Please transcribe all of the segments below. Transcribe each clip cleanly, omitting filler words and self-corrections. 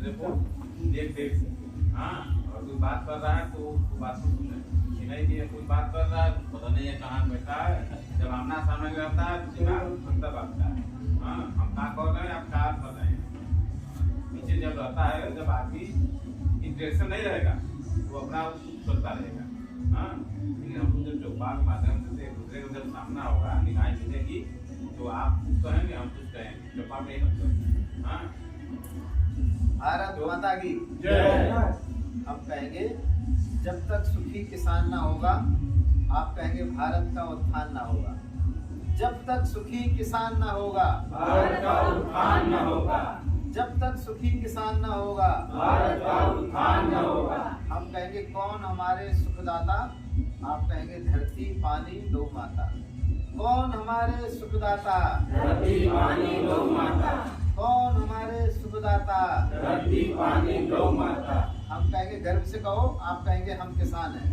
देखो देख देख। हाँ, और कोई बात कर रहा है तो बात को सुने, नहीं दिए कोई बात कर रहा है पता नहीं है कहाँ बैठा है, जब आमना सामने रहता है तो दिमाग खुलता बात है। हाँ, हम कहाँ कर रहे हैं, आप कहाँ कर रहे हैं। पीछे जब रहता है, जब आदमी इंटरेक्शन नहीं रहेगा तो अपना चलता रहेगा। हाँ, लेकिन हम जब चौपाल माध्यम से एक दूसरे का जब सामना होगा, निगाहें मिलेगी, तो आप कुछ कहेंगे हम कुछ कहेंगे, चौपाल नहीं मतलब। हाँ, भारत माता की जय। हम कहेंगे जब तक सुखी किसान ना होगा, आप कहेंगे भारत का उत्थान ना होगा। जब तक सुखी किसान ना होगा, भारत का उत्थान न होगा। जब तक सुखी किसान ना होगा, भारत का उत्थान न होगा। हम कहेंगे कौन हमारे सुखदाता, आप कहेंगे धरती पानी गौ माता। कौन हमारे सुखदाता, धरती पानी गौ माता। कौन हमारे सुखदाता, धरती पानी गौ माता। हम कहेंगे गर्व से कहो, आप कहेंगे हम किसान हैं।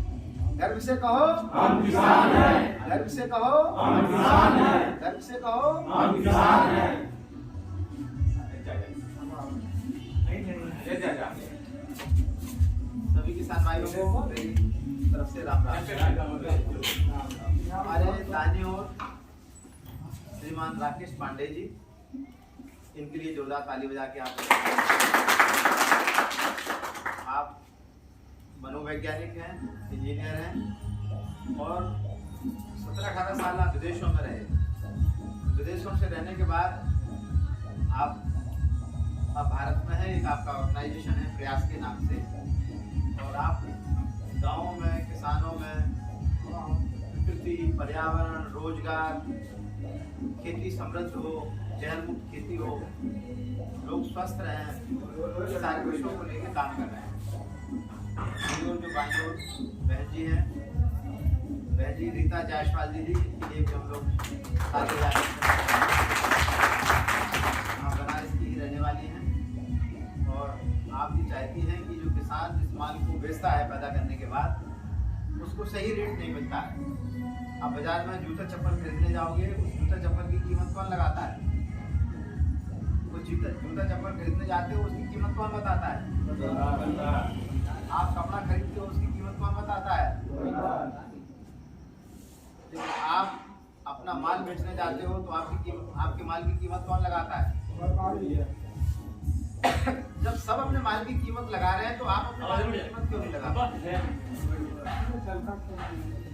गर्व से कहो हम किसान हैं। गर्व से कहो हम किसान हैं। गर्व से कहो हम किसान हैं। सभी किसान भाइयों को मेरी तरफ से राम राम। हमारे दानी और श्रीमान राकेश पांडे जी, इनके लिए जोरदार ताली बजा के आप मनोवैज्ञानिक हैं, इंजीनियर हैं और 17-18 साल आप विदेशों में रहे। विदेशों से रहने के बाद आप भारत में है, एक आपका ऑर्गेनाइजेशन है प्रयास के नाम से, और आप गाँव में किसानों में प्रकृति, पर्यावरण, रोजगार, खेती समृद्ध हो, जहर मुक्त खेती हो, लोग स्वस्थ रहें, सारे विषयों को लेकर काम कर रहे हैं। जो बैंगलोर बहन जी हैं, बहन जी रीता जायसवाल जी, इनके लिए भी हम लोग आगे जा रहे हैं। आप बनारस की ही रहने वाली हैं और आप भी चाहती हैं कि जो किसान जिस माल को बेचता है पैदा करने के बाद, उसको सही रेट नहीं मिलता है। आप बाजार में जूता चप्पल खरीदने जाओगे, उस जूता चप्पल की कीमत कौन लगाता है? उस जूता चप्पल खरीदने जाते हो, उसकी कीमत कौन बताता है? आप कपड़ा खरीदते हो, उसकी कीमत कौन बताता है? लेकिन आप अपना माल बेचने जाते हो तो आपके माल की कीमत कौन लगाता है? जब सब अपने माल की कीमत लगा रहे हैं तो आप अपने माल की कीमत क्यों नहीं लगाते?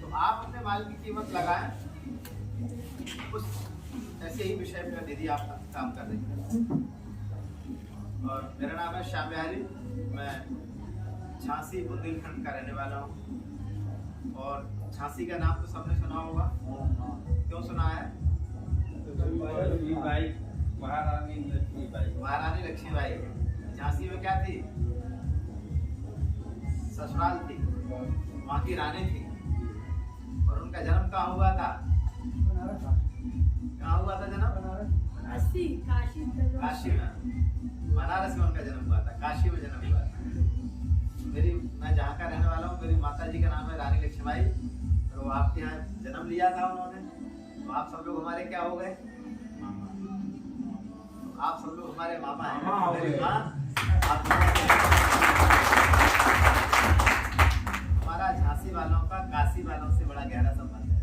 तो आप अपने माल की कीमत लगाएं। उस ऐसे ही विषय पर दीदी आप काम कर रही हैं। और मेरा नाम है श्याम बिहारी, मैं झांसी बुंदेलखंड का रहने वाला हूँ। और झांसी का नाम तो सबने सुना होगा, क्यों सुना है? महारानी लक्ष्मीबाई झांसी में क्या थी? ससुराल थी, वहाँ की रानी थी। और उनका जन्म कहाँ हुआ था? कहाँ हुआ था जन्म? काशी में। बनारस में उनका जन्म हुआ था, काशी में जन्म हुआ था। मैं जहाँ का रहने वाला हूँ, मेरी माता जी का नाम है रानी लक्ष्मीबाई, और वो आपके यहाँ जन्म लिया था उन्होंने। तो आप सब लोग हमारे क्या हो गए? आप सब लोग हमारे मामा हैं। मेरी माँ हमारा झांसी वालों का काशी वालों से बड़ा गहरा संबंध है।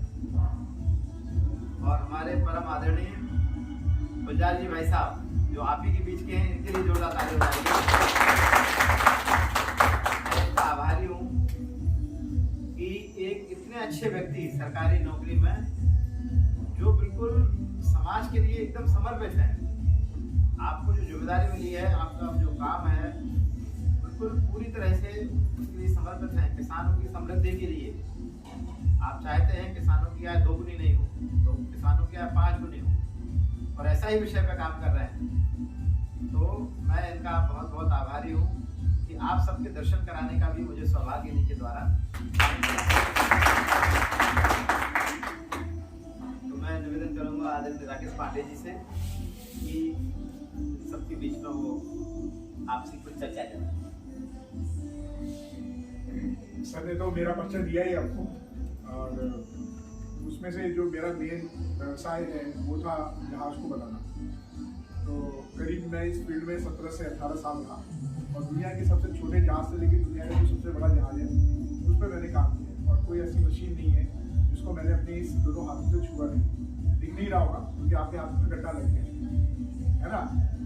और हमारे परम आदरणीय गुलजार जी भाई साहब, जो आप ही के बीच के हैं, इनके लिए जोरदार ताली बजाइए। मैं आभारी हूँ कि एक इतने अच्छे व्यक्ति सरकारी नौकरी में, जो बिल्कुल समाज के लिए एकदम समर्पित है, आपको जो जिम्मेदारी मिली है, आपका जो काम है, बिल्कुल पूरी तरह से उसके लिए समर्पित है। किसानों की समृद्धि के लिए आप चाहते हैं किसानों की आय 2 गुनी नहीं हो, तो किसानों की आय 5 गुनी हो, और ऐसा ही विषय पर काम कर रहे हैं। तो मैं इनका बहुत बहुत आभारी हूँ कि आप सबके दर्शन कराने का भी मुझे सौभाग्य इन्हीं के द्वारा। तो मैं निवेदन करूँगा आदरणीय राकेश पांडे जी से कि सबके बीच में वो आपसे कुछ चर्चा करें। सर ने तो मेरा परिचय दिया ही आपको, और उसमें से जो मेरा मेन व्यवसाय है वो था जहाज को बनाना। तो करीब मैं इस फील्ड में 17 से 18 साल रहा, और दुनिया के सबसे छोटे जहाज से लेकर दुनिया का जो सबसे बड़ा जहाज है उस पर मैंने काम किया। और कोई ऐसी मशीन नहीं है जिसको मैंने अपने इस दोनों हाथों से छुआ नहीं। दिख नहीं रहा होगा क्योंकि आपके हाथों में गड्ढा लग गया है ना,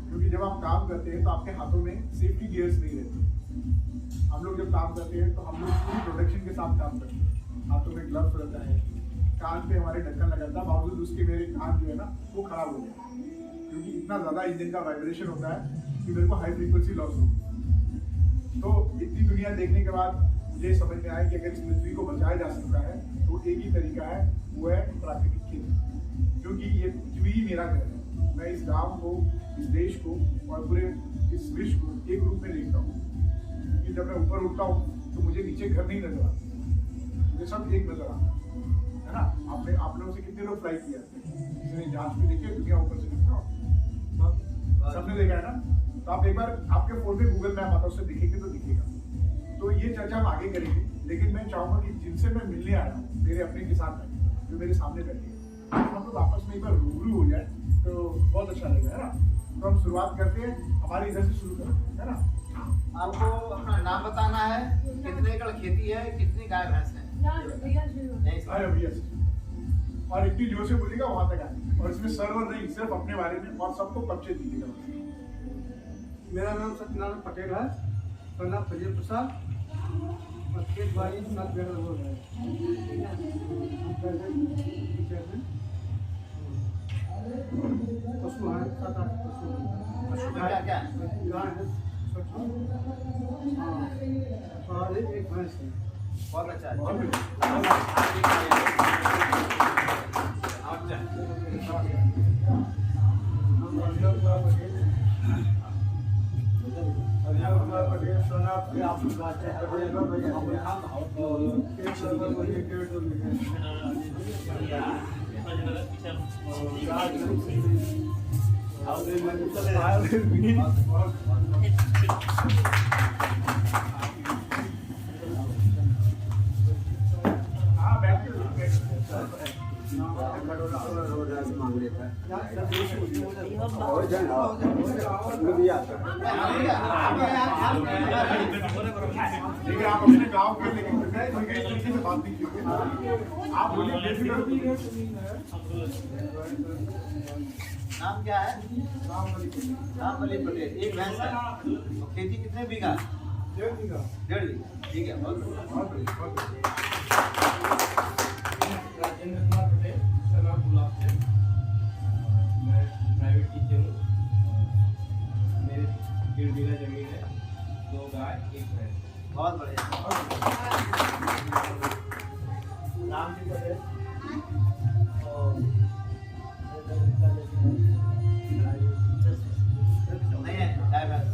क्योंकि जब आप काम करते हैं तो आपके हाथों में सेफ्टी गियर्स नहीं रहते। हम लोग जब काम करते हैं तो हम लोग पूरी प्रोटेक्शन के साथ काम करते हैं। हाथों में ग्लव्स रहता है, कान पे हमारे ढक्कन लगा था, बावजूद उसके मेरे कान जो है ना वो खराब हो गया क्योंकि इतना ज़्यादा इंजन का वाइब्रेशन होता है कि मेरे को हाई फ्रीक्वेंसी लॉस हो। तो इतनी दुनिया देखने के बाद मुझे समझ में आया कि अगर इस पृथ्वी को बचाया जा सकता है तो एक ही तरीका है, वो है प्राकृतिक खेती। क्योंकि ये पृथ्वी ही मेरा घर है। मैं इस गांव को, इस देश को और पूरे इस विश्व को एक रूप में देखता हूँ। क्योंकि जब मैं ऊपर उठता हूँ तो मुझे नीचे घर नहीं नजर आता, मुझे सब एक नजर आता है ना। आप लोगों से कितने लोग फ्लाई किया जिसने जहाज में देखे दुनिया ऊपर से दिखता हो, सबने देखा है ना। तो आप एक बार आपके फोन पे गूगल मैप आता है, उससे दिखेंगे तो दिखेगा। तो ये चर्चा हम आगे करेंगे, लेकिन मैं चाहूंगा कि जिनसे मैं मिलने आया हूँ मेरे अपने किसान हैं जो मेरे सामने बैठे हैं, हम लोग आपस में एक बार रूबरू हो जाए तो बहुत अच्छा लगेगा, है ना। तो हम शुरुआत करते हैं, हमारे इधर से शुरू करते हैं, है ना। आपको अपना नाम बताना है, कितने एकड़ खेती है, कितनी गाय भैंस है। अरे भैया और इतनी जोर से बोलिएगा वहां तक आए, और इसमें सर्वर नहीं, सिर्फ अपने बारे में और सबको परिचय दीजिएगा। मेरा नाम सत्यनारायण पटेल है, प्रणाम फजील प्रसाद और खेत बाड़ी साथ बेड़ा हो रहा है। पशु हैं 7-8 पशु। पशु में क्या क्या है? गाय है और एक भैंस है। बहुत अच्छा है। बहुत देखिए आप अपने गांव के, लेकिन इस तरीके से बात नहीं कीजिए। आप बोलिए। नाम क्या है? रामबली पटेल। एक भैंस है। और खेती कितने बीघा? 1.5 बीघा। 1.5 बीघा। ठीक है, बहुत बढ़िया। राजेंद्र कुमार पटेल, सलाम गुलाब से। मैं प्राइवेट टीचर हूँ। मेरे 1.5 बीघा जमीन है, 2 गाय 1 भैंस। बहुत बढ़िया। नाम जी पटेल नहीं है गाय भैंस?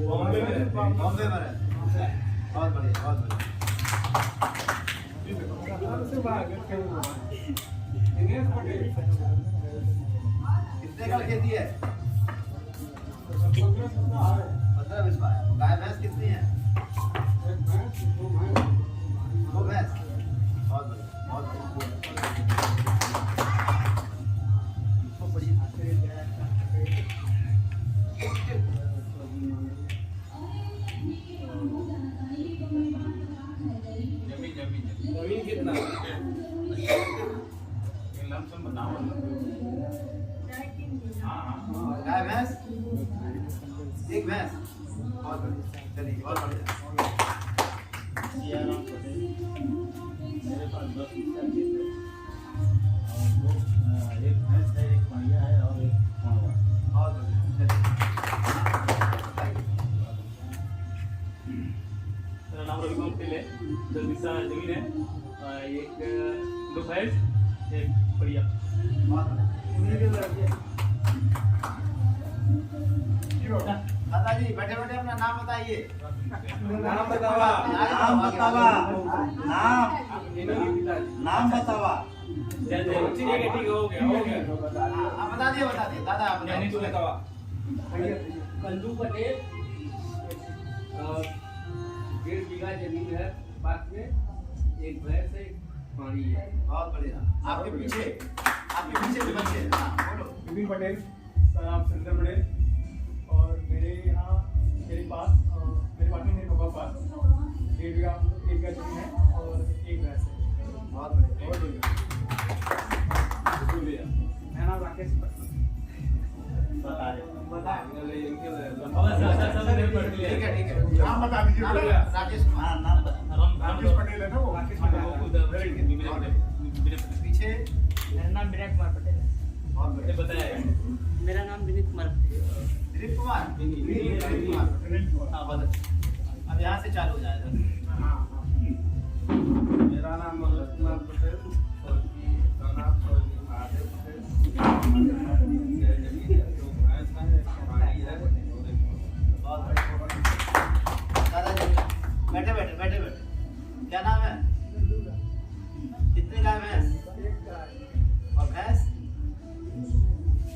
बॉम्बे में रहते हैं। बॉम्बे में रहते हैं। बहुत बढ़िया, बहुत बढ़िया। दिनेश पटेल। कितने एकड़ खेती है? 15-20 है। गाय भैंस कितनी है? 2 भैंस। बहुत बढ़िया, बहुत जमीन कितना? लमसम बताओ। हाँ गाय भैंस? 1 भैंस। बहुत बढ़िया, चलिए बहुत बढ़िया। मेरे पास 10 बीघा खेत है और 1 भैंस है, 1 बढ़िया है और 1 मावा। बहुत बढ़िया, चलिए। मेरा नाम रविकुमार पटेल है। 10 बीघा जमीन है, 2 भैंस 1 बढ़िया। बहुत बढ़िया। दादाजी बैठे बैठे अपना नाम बताइए। नाम बतावा। नाम बतावा। नाम बतावा। ठीक है, हो गया। आप बता दिए दादा, आप यानी तू बताइए। बतावा। कंदू पटेल, 1.5 बीघा जमीन है, पास में 1 भैंस है, 1 पानी है। बहुत बढ़िया। आपके पीछे भी बच्चे हैं। हाँ, बोलो। विपिन पटेल, सर आप सुंदर पटेल और मेरे यहाँ मेरे पास मेरे पास मेरे पापा पास 1.5 बीघा जमीन है और एक भैंस है। बहुत बढ़िया। बहुत बढ़िया। मेरा नाम राकेश बता दे। ठीक है ठीक है। नाम बता दीजिए बेटा। राकेश कुमार नाम बता। राकेश पटेल है ना वो? राकेश पटेल। पीछे मेरा नाम विराट कुमार पटेल है। बहुत बढ़िया। बताया मेरा नाम विनीत कुमार पटेल है। दिलीप कुमार। दिलीप कुमार। हाँ बहुत अच्छा। अब यहाँ से चालू हो जाएगा। मेरा नाम मनोज कुमार पटेल और नाम महादेव पटेल। बहुत बढ़िया। दादाजी बैठे बैठे बैठे बैठे। क्या नाम है? कितनी गाय भैंस? और भैंस?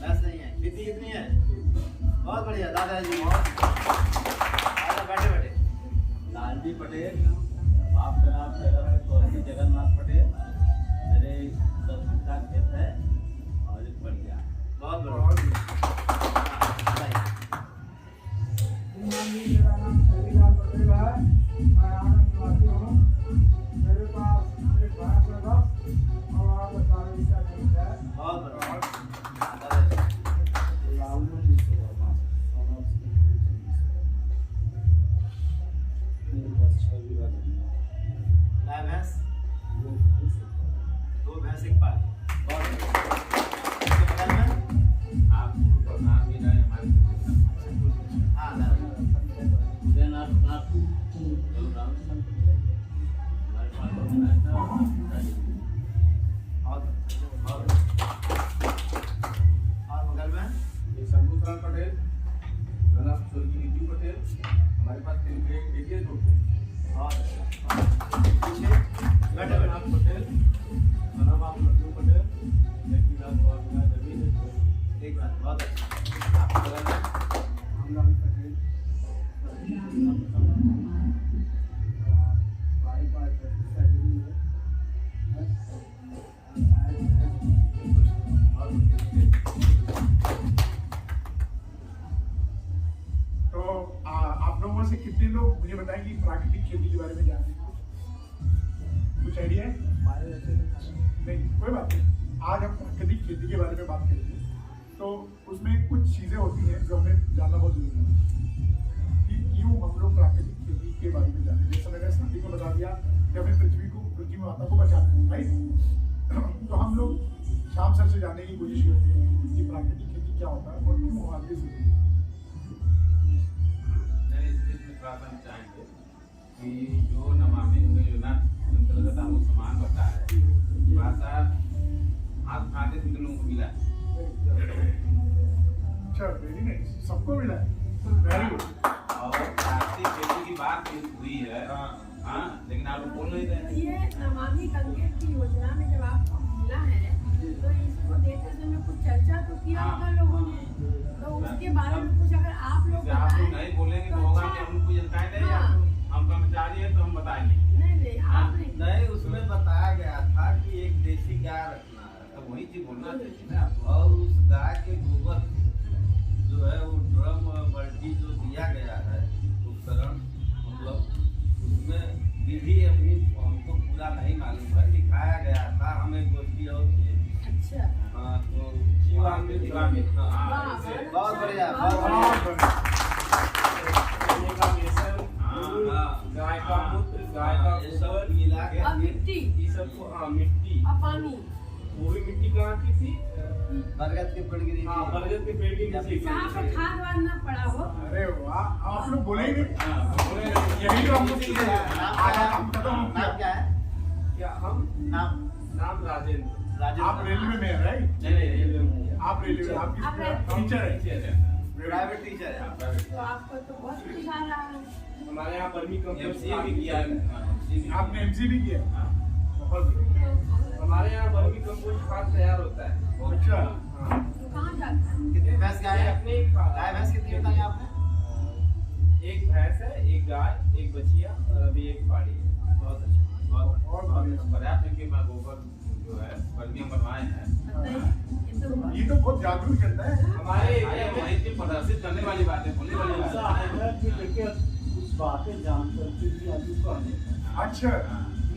भैंस नहीं है। खेती कितनी है? बहुत बढ़िया दादाजी। दादा बैठे बैठे। लालजी पटेल, बाप का नाम स्वर्गीय जगन्नाथ पटेल। मेरे 10 बीघा खेत है और एक बढ़िया। बहुत बढ़िया। मेरा नाम शैलीलाल पटेल है। मैं आनंद निवासी हूँ। मेरे पास एक भैंस है बस और आप 4 बीघा जमीन है। बहुत बढ़िया। दादाजी गाय भैंस? 2 भैंस एक पाल। बहुत बढ़िया। इसके बगल में? आप गुरु का नाम भी रहे हमारे हाँ दादा। उदयनाथ नाथ रामचंद्र पटेल। हमारे पास बहुत बहुत। और बगल में? ये शंभूराम पटेल, मेरा नाम स्वर्गीय निधि पटेल। हमारे पास 3 बीघे दूर है। और पीछे बैठे बैठे। नाम पटेल, मेरा नाम आप लड्डू पटेल। 1 बीघा 2 बीघा जमीन है। एक बात बहुत अच्छा। आपके बगल में? हमलाल पटेल। भाई पास 10 बीघा जमीन है। तो आप लोगों से कितने लोग मुझे बताएं कि प्राकृतिक खेती के बारे में जानते हैं? कुछ आइडिया है? नहीं, कोई बात नहीं। आज हम प्राकृतिक खेती के बारे में बात करेंगे। तो उसमें कुछ चीज़ें होती हैं जो हमें जानना बहुत जरूरी है कि क्यों हम लोग प्राकृतिक खेती के बारे में जाने। जैसे मैंने स्टार्टिंग में बता दिया कि हमें पृथ्वी माता को बचाना है, राइट? तो हम लोग शाम सर से जानने की कोशिश करते हैं कि प्राकृतिक खेती क्या होता है और क्यों हमारे लिए जरूरी है। इसमें थोड़ा सा हम चाहेंगे कि जो नमामि गंगे योजना अंतर्गत हमको सामान बता है थोड़ा सा हाथ खाते थे लोगों को मिला है। अच्छा, वेरी नाइस। सबको मिला है। Very good. और प्लास्टिक खेती की बात हुई है। हाँ, लेकिन आप लोग बोल नहीं रहे हैं। ये नमामि गंगे की योजना में जब आपको मिला है तो इसको देते समय कुछ चर्चा तो किया होगा लोगों ने, तो उसके बारे में कुछ अगर आप लोग जैसे आप लोग नहीं बोलेंगे तो होगा कि हमको जानकारी नहीं है। हम कर्मचारी हैं तो हम बताएंगे। नहीं आपने नहीं, उसमें बताया गया था कि एक देसी गाय रखना है। तो वही चीज बोलना चाहिए ना आपको। और उस गाय के गोबर जो है वो ड्रम बाल्टी जो दिया गया है उपकरण, मतलब उसमें विधि अभी हमको पूरा नहीं मालूम है। दिखाया गया था हमें गोष्ठी और अच्छा हाँ तो जीवामृत। बहुत बढ़िया। बहुत बढ़िया। गाय का मूत्र, गाय का ये सब गोबर मिला के और मिट्टी ये सब मिट्टी और पानी। वो भी मिट्टी कहाँ की थी? बरगद के पेड़ गिरी हाँ, बरगद के पेड़ की नीचे जहाँ पे खाद वाद ना पड़ा हो। अरे वाह, आप लोग बोलेंगे। हाँ, बोले यही तो हम लोग चीज़ें हैं। आज हम खत्म हो नाम गया। क्या है? क्या हम नाम? नाम राजेंद्र। राजेंद्र। आप रेलवे में हैं, राइट? आप रेलवे में, आप आप टीचर हैं। प्राइवेट टीचर है। तो आपको तो बहुत कुछ आ रहा है। हमारे यहाँ वर्मी कंपोस्ट एमसीए भी किया है। आपने एमसी भी किया? बहुत बढ़िया। हमारे यहाँ वर्मी कंपोस्ट खाद तैयार होता है। अच्छा, तो कहाँ जाता है? कितनी भैंस गाय ये है? अपने एक खाद गाय भैंस कितनी बताई आपने? एक भैंस है, एक गाय, एक बछिया और अभी एक पाड़ी है। बहुत अच्छा। बहुत बहुत बढ़िया। पर्याप्त है कि मैं गोबर जो है कर्मियों बनवाए हैं। बताइए, ये तो ये तो बहुत जागरूक जनता है। हमारे ये वहीं की प्रदर्शित करने वाली बात है, बोलने वाली बात ऐसा है। है कि देखिए कुछ बातें जान करके भी आदमी को आने का। अच्छा,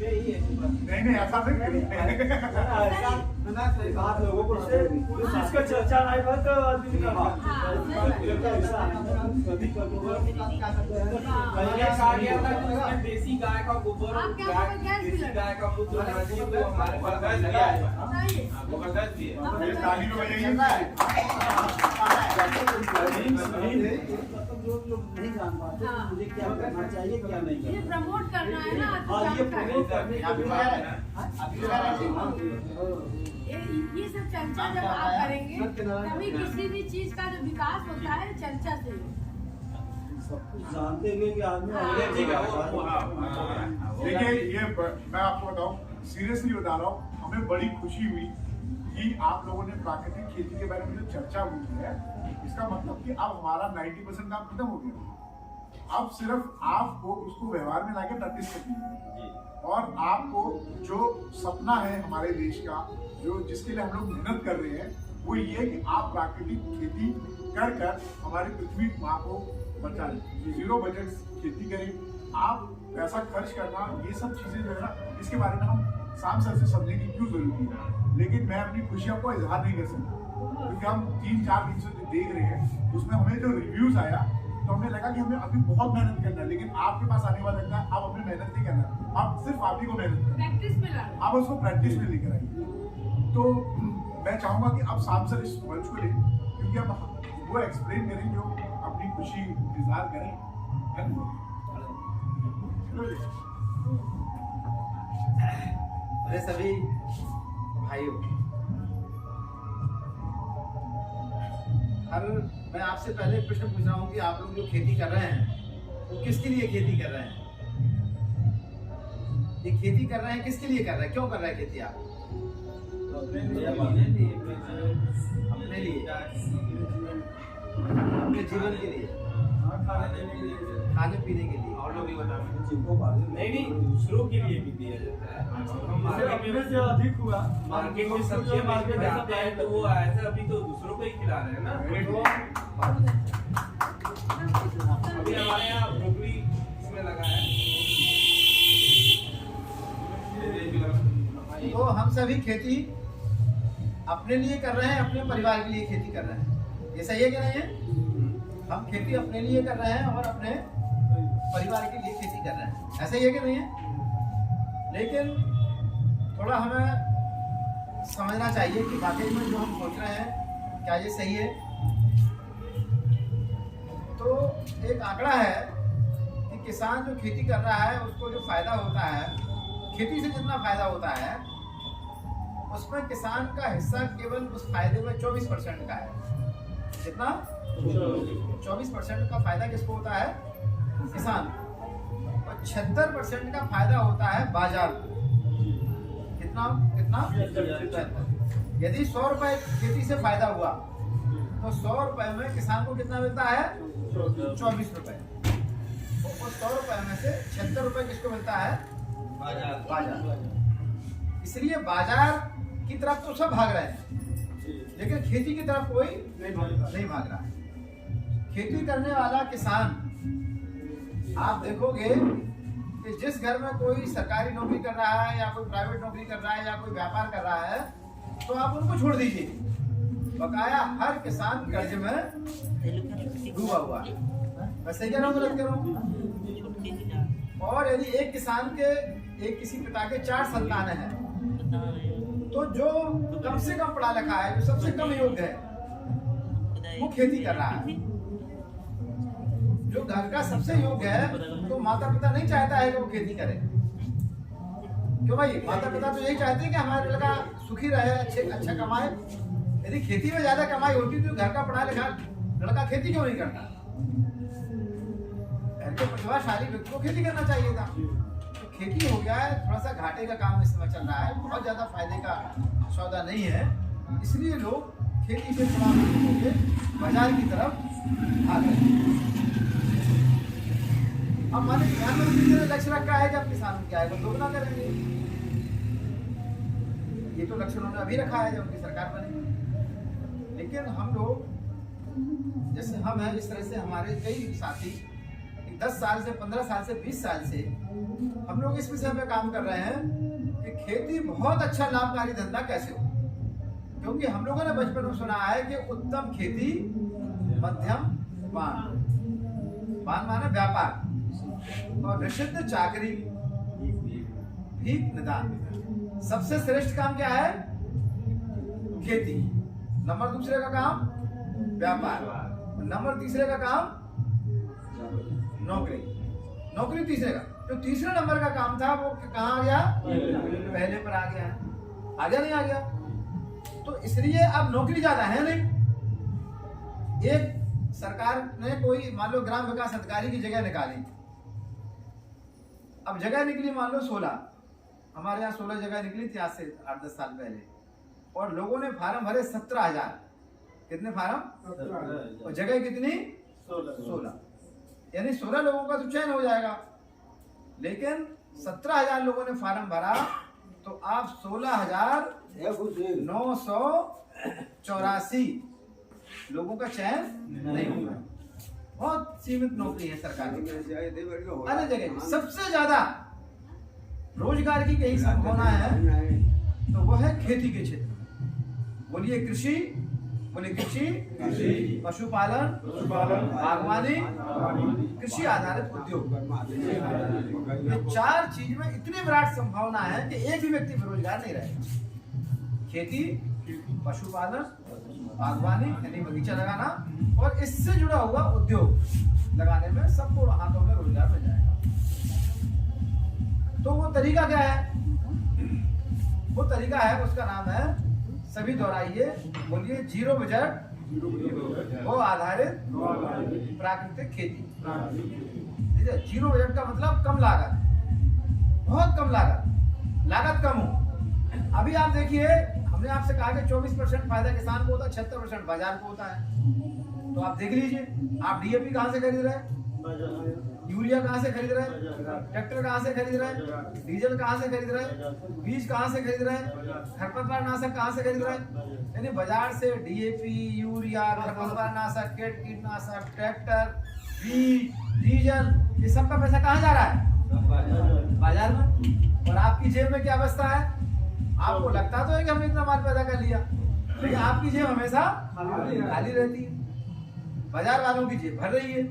यही है नहीं ऐसा नहीं ऐसा बात लोगों को से पूरी चीज का चर्चा नहीं बस तो आदमी का बात ऐसा है कभी कभी पहले कहा गया था कि उसमें देसी गाय का गोबर आप क्या बोल रहे हैं? देसी गाय का मूत्र होना चाहिए, वो हमारे पास गोबरगैस दिया है। बताइए। हाँ, गोबरगैस भी है। ये ताली में बजाइए। मतलब जो लोग नहीं जान पाते हाँ। मुझे क्या करना चाहिए क्या नहीं ये करना प्रमोट करना है ना, तो हाँ ये जानकारी। प्रमोट करने के लिए ये सब चर्चा जब आप करेंगे तभी किसी भी चीज का जो विकास होता है चर्चा से होता सब कुछ जानते हुए कि आदमी हाँ। ठीक है, वो हाँ, हाँ, वो- देखिए ये मैं आपको बताऊं, सीरियसली बता रहा हूँ, हमें बड़ी खुशी हुई कि आप लोगों ने प्राकृतिक खेती के बारे में जो चर्चा हुई है, इसका मतलब कि अब हमारा 90% काम खत्म हो गया। अब सिर्फ आपको उसको व्यवहार में लाके प्रैक्टिस करनी है और आपको जो सपना है हमारे देश का, जो जिसके लिए हम लोग मेहनत कर रहे हैं, वो ये है कि आप प्राकृतिक खेती कर कर हमारी पृथ्वी माँ को बचाएं। 0 बजट खेती करें। आप पैसा खर्च करना, ये सब चीजें जो है ना, इसके बारे में हम शाम सर से समझने की क्यों जरूरी है, लेकिन मैं अपनी खुशियों को इजहार नहीं कर सकता क्योंकि हम 3-4 दिन से जो देख रहे हैं उसमें हमें जो रिव्यूज आया तो हमें लगा कि हमें अभी बहुत मेहनत करना है, लेकिन आपके पास आने वाला लगता है अब हमें मेहनत नहीं करना, अब सिर्फ आप ही को मेहनत करना है। प्रैक्टिस में लाना। आप उसको प्रैक्टिस में लेकर आइए। तो मैं चाहूंगा कि अब शाम सर इस मंच को लें क्योंकि अब वो एक्सप्लेन करें, जो अपनी खुशी इजहार करें। है ना? मेरे सभी भाइयों, हर मैं आपसे पहले प्रश्न पूछ रहा हूँ कि आप लोग जो खेती कर रहे हैं वो किसके लिए खेती कर रहे हैं? ये खेती कर रहे हैं किसके लिए कर रहे हैं? क्यों कर रहे हैं खेती आप? अपने लिए, अपने जीवन के लिए, खाने पीने के लिए। और लोग भी बताओ। जिनको पाले नहीं दूसरों के लिए भी दिया जाता है। हम अपने से अधिक हुआ मार्केट में सब्जियां मार्केट में जाते हैं तो वो ऐसा अभी तो दूसरों को ही खिला रहे हैं ना। अभी हमारे यहाँ ब्रोकली इसमें लगा है। तो हम सभी खेती अपने लिए कर रहे हैं, अपने परिवार के लिए खेती कर रहे हैं। ये सही है कि नहीं है? हम खेती अपने लिए कर रहे हैं और अपने परिवार के लिए खेती कर रहे हैं। ऐसा ही है कि नहीं है? लेकिन थोड़ा हमें समझना चाहिए कि वाकई में जो हम सोच रहे हैं क्या ये सही है। तो एक आंकड़ा है कि किसान जो खेती कर रहा है उसको जो फायदा होता है, खेती से जितना फायदा होता है उसमें किसान का हिस्सा केवल उस फायदे में 24% का है। कितना? 24% का फायदा किसको होता है? किसान। और 76% का फायदा होता है बाजार को। कितना कितना? 76। यदि 100 रुपए खेती से फायदा हुआ तो 100 रुपए में किसान को कितना मिलता है? 24 रुपए। तो उस 100 रुपए में से 76 रुपए किसको मिलता है? बाजार। इसलिए बाजार की तरफ तो सब भाग रहे हैं, लेकिन खेती की तरफ कोई नहीं भाग रहा है। खेती करने वाला किसान, आप देखोगे कि जिस घर में कोई सरकारी नौकरी कर रहा है या कोई प्राइवेट नौकरी कर रहा है या कोई व्यापार कर रहा है तो आप उनको छोड़ दीजिए, बकाया हर किसान कर्ज में डूबा हुआ है। मैं सही कह रहा हूँ गलत कह रहा हूँ? और यदि एक किसान के किसी पिता के 4 संतान हैं तो जो कम से कम पढ़ा लिखा है, जो सबसे कम योग्य है, वो खेती कर रहा है। जो घर का सबसे योग्य है तो माता पिता नहीं चाहता है कि वो खेती करे। क्यों भाई? माता पिता तो यही चाहते हैं कि हमारा लड़का सुखी रहे, अच्छा कमाए। यदि खेती में ज्यादा कमाई होती तो घर का पढ़ा लिखा लड़का खेती क्यों नहीं करता? घर के प्रतिभाशाली व्यक्ति को खेती करना चाहिए था। तो खेती हो गया है, थोड़ा सा घाटे का काम इस समय चल रहा है, बहुत ज्यादा फायदे का सौदा नहीं है, इसलिए लोग खेती से थोड़ा होकर बाजार की तरफ भाग रहे हैं। अब माने प्रधानमंत्री ने लक्ष्य रखा है कि अब किसानों की आय को दोगुना करेंगे। ये तो लक्ष्य उन्होंने अभी रखा है जब उनकी सरकार बनी। लेकिन हम लोग जैसे हम हैं, इस तरह से हमारे कई साथी 10 साल से, 15 साल से, 20 साल से हम लोग इस विषय पे काम कर रहे हैं कि खेती बहुत अच्छा लाभकारी धंधा कैसे हो। क्योंकि हम लोगों ने बचपन में सुना है कि उत्तम खेती मध्यम बान, बान माने व्यापार, और निषिद्ध चाकरी भीख निदान। सबसे श्रेष्ठ काम क्या है? खेती। नंबर दूसरे का काम व्यापार, नंबर तीसरे का काम नौकरी, नौकरी तीसरे का। जो तीसरे नंबर का काम था वो कहाँ आ गया? पहले पर आ गया है। आ गया नहीं आ गया? तो इसलिए अब नौकरी ज्यादा है नहीं। एक सरकार ने कोई मान लो ग्राम विकास अधिकारी की जगह निकाली, अब जगह निकली मान लो 16, हमारे यहाँ 16 जगह निकली थी आज से 8-10 साल पहले, और लोगों ने फार्म भरे 17,000। कितने फार्म? और जगह कितनी? 16। यानी 16 लोगों का तो चयन हो जाएगा, लेकिन 17,000 लोगों ने फार्म भरा, तो आप 16,984 लोगों का चयन नहीं होगा। बहुत सीमित नौकरी है सरकार की। अन्य जगह सबसे ज्यादा रोजगार की कहीं संभावना है तो वो है खेती के क्षेत्र में। बोलिए कृषि, बोलिए कृषि, पशुपालन, बागवानी, कृषि आधारित उद्योग। ये 4 चीज में इतनी विराट संभावना है कि एक भी व्यक्ति बेरोजगार नहीं रहेगा। खेती, पशुपालन, बागवानी यानी बगीचा लगाना, और इससे जुड़ा हुआ उद्योग लगाने में सबको हाथों में रोजगार मिल जाएगा। तो वो तरीका क्या है? वो तरीका है, उसका नाम है, सभी दोहराइए, बोलिए, जीरो बजट वो आधारित प्राकृतिक खेती। जीरो बजट का मतलब कम लागत, बहुत कम लागत, लागत कम हो। अभी आप देखिए, हमने आपसे कहा कि 24% फायदा किसान को होता है, 76% बाजार को होता है। तो आप देख लीजिए, आप डीएपी कहाँ से खरीद रहे हैं? यूरिया कहाँ से खरीद रहे हैं? ट्रैक्टर कहाँ से खरीद रहे हैं? डीजल कहाँ से खरीद रहे हैं? बीज कहाँ से खरीद रहे हैं? खरपतवार नाशक कहाँ से खरीद रहे हैं? यानी बाजार से डीएपी, यूरिया, खरपतवार नाशक, कीटनाशक, ट्रैक्टर, बीज, डीजल, ये सब का पैसा कहाँ जा रहा है? बाजार में। और आपकी जेब में क्या बचता है? आपको लगता तो है कि हमने इतना माल पैदा कर लिया, लेकिन आपकी जेब हमेशा खाली रहती है, बाजार वालों की जेब भर रही है।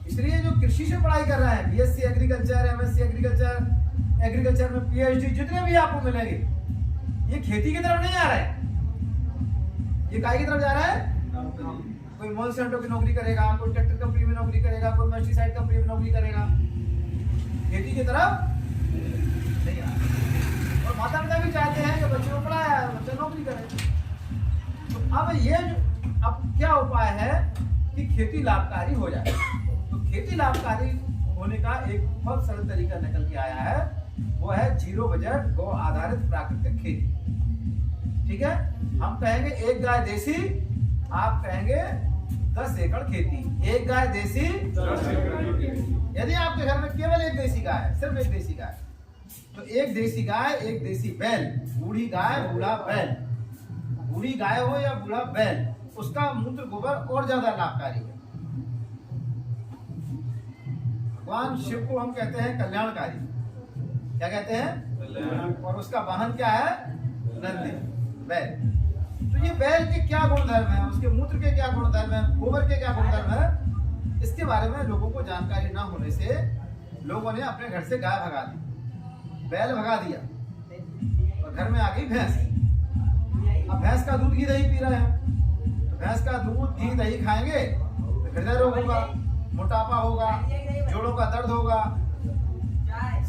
इसलिए जो कृषि से पढ़ाई कर रहे हैं, BSc agriculture, MSc agriculture, agriculture में पीएचडी, जितने भी आपको मिलेंगे, ये खेती की तरफ नहीं आ रहा है। ये काय की तरफ जा रहा है? कोई मोनसेंटो की नौकरी करेगा, कोई ट्रैक्टर कंपनी में नौकरी करेगा, कोई पेस्टिसाइड कंपनी में नौकरी करेगा, खेती की तरफ नहीं आ रहा। और माता पिता भी चाहते हैं कि बच्चे को पढ़ाया, बच्चा नौकरी करे। तो अब ये अब क्या उपाय है कि खेती लाभकारी हो जाए? तो खेती लाभकारी होने का एक बहुत सरल तरीका निकल के आया है, वो है जीरो बजट गौ आधारित प्राकृतिक खेती। ठीक है? हम कहेंगे 1 गाय देसी, आप कहेंगे 10 एकड़ खेती। 1 गाय देसी, 10 एकड़ खेती। यदि आपके घर में केवल 1 देसी गाय है, सिर्फ 1 देसी गाय, तो 1 देसी गाय, 1 देसी बैल, बूढ़ी गाय, बूढ़ा बैल, बूढ़ी गाय हो या बूढ़ा बैल, उसका मूत्र गोबर और ज्यादा लाभकारी है। भगवान शिव को हम कहते हैं कल्याणकारी। क्या कहते हैं? और उसका वाहन क्या है? नंदी, बैल। तो ये बैल के क्या गुणधर्म है, उसके मूत्र के क्या गुणधर्म है, गोबर के क्या गुणधर्म है, इसके बारे में लोगों को जानकारी ना होने से लोगों ने अपने घर से गाय भगा दी, बैल भगा दिया, और घर में आ गई भैंस। अब भैंस का दूध, घी, दही पी रहे हैं, तो भैंस का दूध, घी, दही खाएंगे तो हृदय रोग होगा, मोटापा होगा, जोड़ों का दर्द होगा,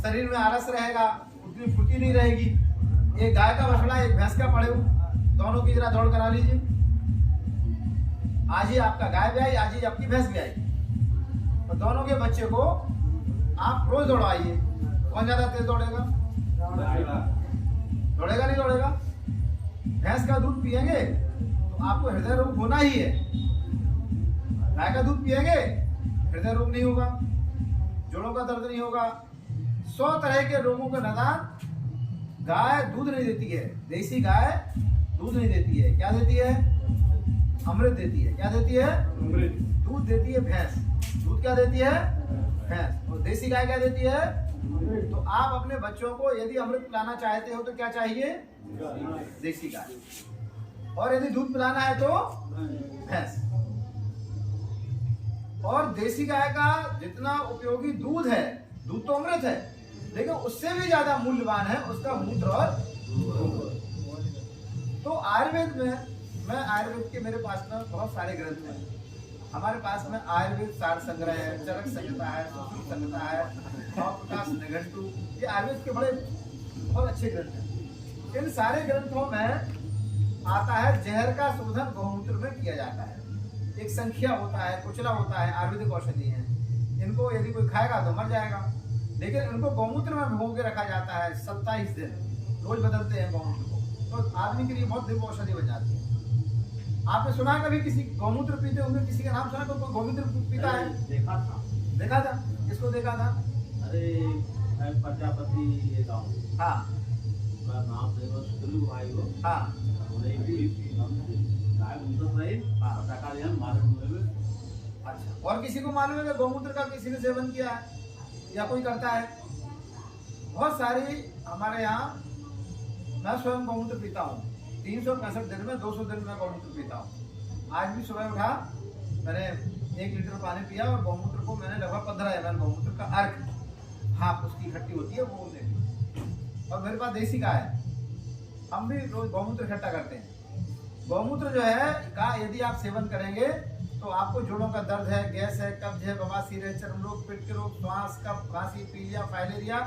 शरीर में आलस रहेगा, उतनी फुर्ती नहीं रहेगी। एक गाय का बछड़ा, एक भैंस का पड़े, दोनों की जरा दौड़ करा लीजिए। आज ही आपका गाय भी आई, आज ही आपकी भैंस भी आई, और दोनों के बच्चे को आप रोज दौड़ाइए, कौन ज्यादा तेज दौड़ेगा? दौड़ेगा नहीं दौड़ेगा? भैंस का दूध पिएंगे तो आपको हृदय रोग होना ही है, गाय का दूध पिएंगे हृदय रोग नहीं होगा, जोड़ों का दर्द नहीं होगा, 100 तरह के रोगों का निदान गाय दूध नहीं देती है, देसी गाय दूध नहीं देती है, क्या देती है? अमृत देती है। क्या देती है? दूध देती है भैंस। दूध क्या देती है? भैंस। और देसी गाय क्या देती है? तो आप अपने बच्चों को यदि अमृत पिलाना चाहते हो तो क्या चाहिए? देसी गाय। और यदि दूध पिलाना है तो भैंस। और देसी गाय का जितना उपयोगी दूध है, दूध तो अमृत है, लेकिन उससे भी ज्यादा मूल्यवान है उसका मूत्र और तो आयुर्वेद में, मैं आयुर्वेद के मेरे पास में बहुत सारे ग्रंथ हैं। हमारे पास में आयुर्वेद सार संग्रह है, चरक संहिता है, सुश्रुत संहिता है, प्रकाश निघंटु, ये आयुर्वेद के बड़े बहुत अच्छे ग्रंथ हैं। इन सारे ग्रंथों में आता है जहर का शोधन गौमूत्र में किया जाता है। एक संख्या होता है, कुचला होता है, आयुर्वेदिक औषधि है। इनको यदि कोई खाएगा तो मर जाएगा, लेकिन इनको गौमूत्र में भिगो के रखा जाता है 27 दिन, रोज बदलते हैं गौमूत्र को, तो आदमी के लिए बहुत दिव्य औषधि बन जाती है। आपने सुना कभी किसी गौमूत्र पीते होंगे? किसी का नाम सुना तो कोई गौमूत्र पीता है? देखा था। किसको देखा था? अरे प्रजापति ये गाँव, हाँ नाम से भाई हो, हाँ अच्छा। और किसी को मालूम है कि गौमूत्र का किसी ने सेवन किया है या कोई करता है? बहुत सारी हमारे यहाँ, मैं स्वयं गौमूत्र पीता हूँ। 365 दिन में 200 दिन में गौमूत्र पीता हूँ। आज भी सुबह उठा, मैंने 1 लीटर पानी पिया और गौमूत्र को मैंने लगभग 15 ml गौमूत्र का अर्क, हाफ उसकी खट्टी होती है वो ले ली। और मेरे पास देसी गाय है, हम भी रोज गौमूत्र इकट्ठा करते हैं। गौमूत्र जो है का यदि आप सेवन करेंगे तो आपको जोड़ों का दर्द है, गैस है, कब्ज है, बवासीर है, चर्म रोग, पेट के रोग, श्वास का खांसी, पीलिया, फाइलेरिया,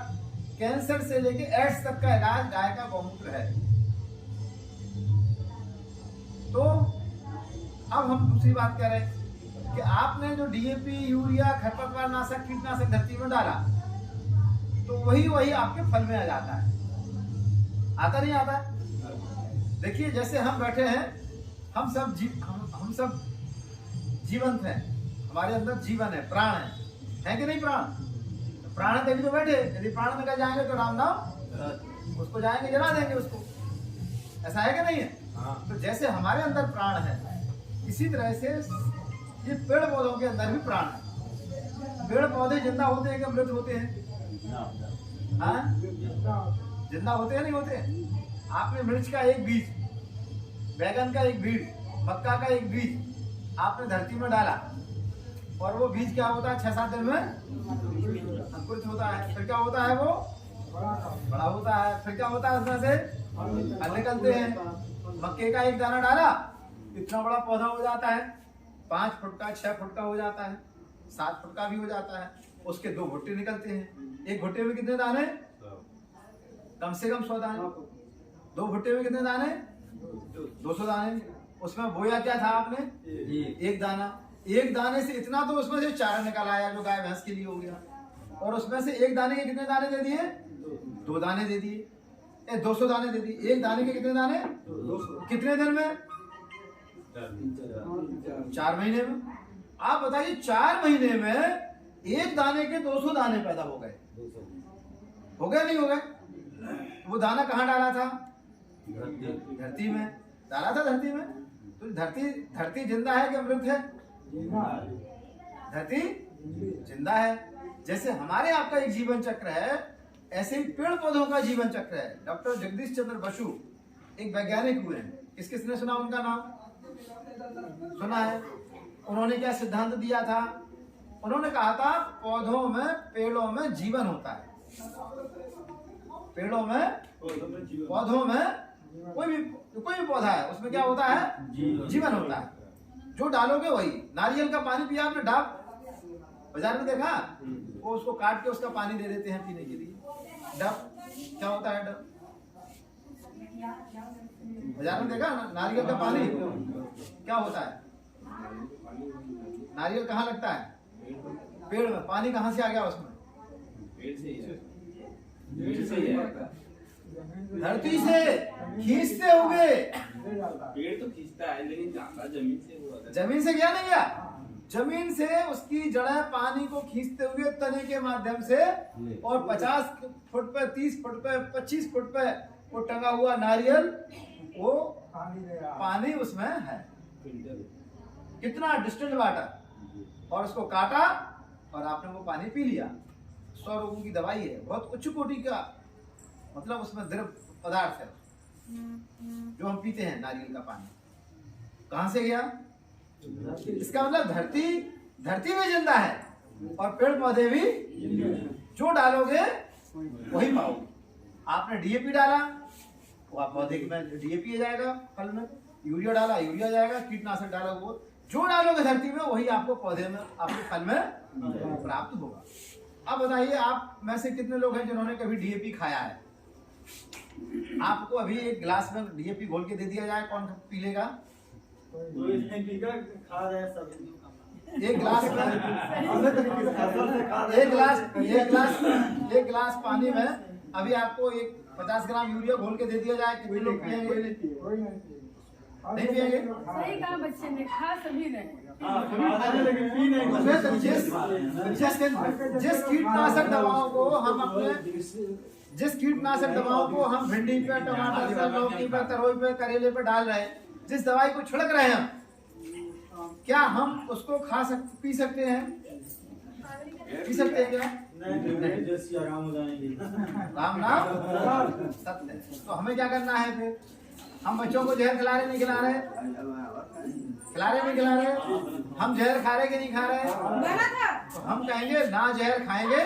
कैंसर से लेके एड्स तक का इलाज गाय का गौमूत्र है। तो अब हम दूसरी बात कह रहे हैं कि आपने जो डीएपी, यूरिया, खरपतवार नाशक, कीटनाशक धरती में डाला तो वही आपके फल में आ जाता है। आता नहीं आता? देखिए जैसे हम बैठे हैं, हम सब जीवंत हैं, हमारे अंदर जीवन है, प्राण है कि नहीं? प्राण है तभी तो बैठे। यदि प्राण निकल जाएंगे तो राम नाम उसको जाएंगे, जला देंगे उसको। ऐसा है कि नहीं है? तो जैसे हमारे अंदर प्राण है, इसी तरह से ये पेड़ पौधों के अंदर भी प्राण है। पेड़ पौधे जिंदा होते हैं कि मृत होते हैं? जिंदा होते हैं, नहीं होते? आपने मिर्च का एक बीज, बैगन का एक बीज, मक्का का एक बीज आपने धरती में डाला और वो बीज क्या होता है? 6-7 दिन में अंकुरित होता है। फिर क्या होता है? वो बड़ा होता है। फिर क्या होता है? उसमें से फल निकलते हैं। मक्के का एक दाना डाला, इतना बड़ा पौधा हो जाता है, 5 फुट का, 6 फुट का हो जाता है, 7 फुट का भी हो जाता है। उसके 2 भुट्टे निकलते हैं। एक भुट्टे में कितने दाने? कम से कम 100 दाने। 2 भुट्टे में कितने दाने? 200 दाने। उसमें बोया क्या था आपने? एक दाना। एक दाने से इतना तो उसमें से चारा निकल आया जो गाय भैंस के लिए हो गया। और उसमें से एक दाने के कितने दाने दे दिए? 2 दाने दे दिए। 200 दाने दे दिए। एक दाने के कितने दाने? 200। कितने दिन में? 4 महीने में। आप बताइए 4 महीने में एक दाने के 200 दाने पैदा हो गए। हो गए नहीं हो गए? वो दाना कहाँ डाला था? धरती में डाला था। धरती में तो धरती जिंदा है कि अमृत है? धरती जिंदा है। जैसे हमारे आपका एक जीवन चक्र है, ऐसे ही पेड़ पौधों का जीवन चक्र है। डॉक्टर जगदीश चंद्र बसु एक वैज्ञानिक हुए हैं। किस किसने सुना उनका नाम? सुना है। उन्होंने क्या सिद्धांत दिया था? उन्होंने कहा था पौधों में, पेड़ों में जीवन होता है। पेड़ों में, पौधों में, कोई भी पौधा है उसमें क्या होता है? जीवन होता है। जो डालोगे वही। नारियल का पानी पिया आपने? डाब बाजार में देखा? वो उसको काट के उसका पानी दे देते हैं पीने के लिए। डब क्या होता है? डब बाजार में देखा? नारियल का पानी क्या होता है? नारियल कहाँ लगता है? पेड़ में। पानी कहाँ से आ गया उसमें? धरती से खींचते हुए। पेड़ तो खींचता है लेकिन ज्यादा जमीन से हुआ। जमीन से गया नहीं गया? जमीन से उसकी जड़ें पानी को खींचते हुए तने के माध्यम से, और 50 फुट पे, 30 फुट पे, 25 फुट पे वो टंगा हुआ नारियल, वो पानी उसमें है, कितना डिस्टिल्ड वाटर, और उसको काटा और आपने वो पानी पी लिया। 100 रोगों की दवाई है, बहुत उच्च कोटि का, मतलब उसमें द्रव पदार्थ है जो हम पीते हैं। नारियल का पानी कहां से गया? इसका मतलब धरती में जिंदा है और पेड़ पौधे भी, जो डालोगे वही पाओगे। आपने डीएपी डाला, वो आप पौधे में डीएपी जाएगा, फल में यूरिया डाला, यूरिया जाएगा, कीटनाशक डाला, वो जो डालोगे धरती में वही आपको पौधे में, आपके फल में प्राप्त होगा। अब बताइए, आप में से कितने लोग हैं जिन्होंने कभी डीएपी खाया है? आपको अभी एक गिलास में डीएपी घोल के दे दिया जाए, कौन पी लेगा? खा रहे हैं सब। एक गिलास पानी में अभी आपको एक 50 ग्राम यूरिया घोल के दे दिया जाए, कितने लोग पिएंगे? नहीं पिएंगे? सही कहा बच्चे ने, खा सभी रहे। जिस कीटनाशक दवाओं को हम अपने, जिस कीटनाशक दवाओं को हम भिंडी पे, टमाटर पे, लौकी पे, तरोई पे, करेले पे डाल रहे हैं, जिस दवाई को छिड़क रहे हैं, क्या हम उसको पी सकते हैं? पी सकते हैं क्या? नहीं, आराम हो जाएंगे। राम नाम सत्य है। तो हमें क्या करना है फिर? हम बच्चों को जहर खिला रहे नहीं खिला रहे? खिला रहे नहीं खिला रहे? हम जहर खा रहे कि नहीं खा रहे? तो हम कहेंगे ना जहर खाएंगे,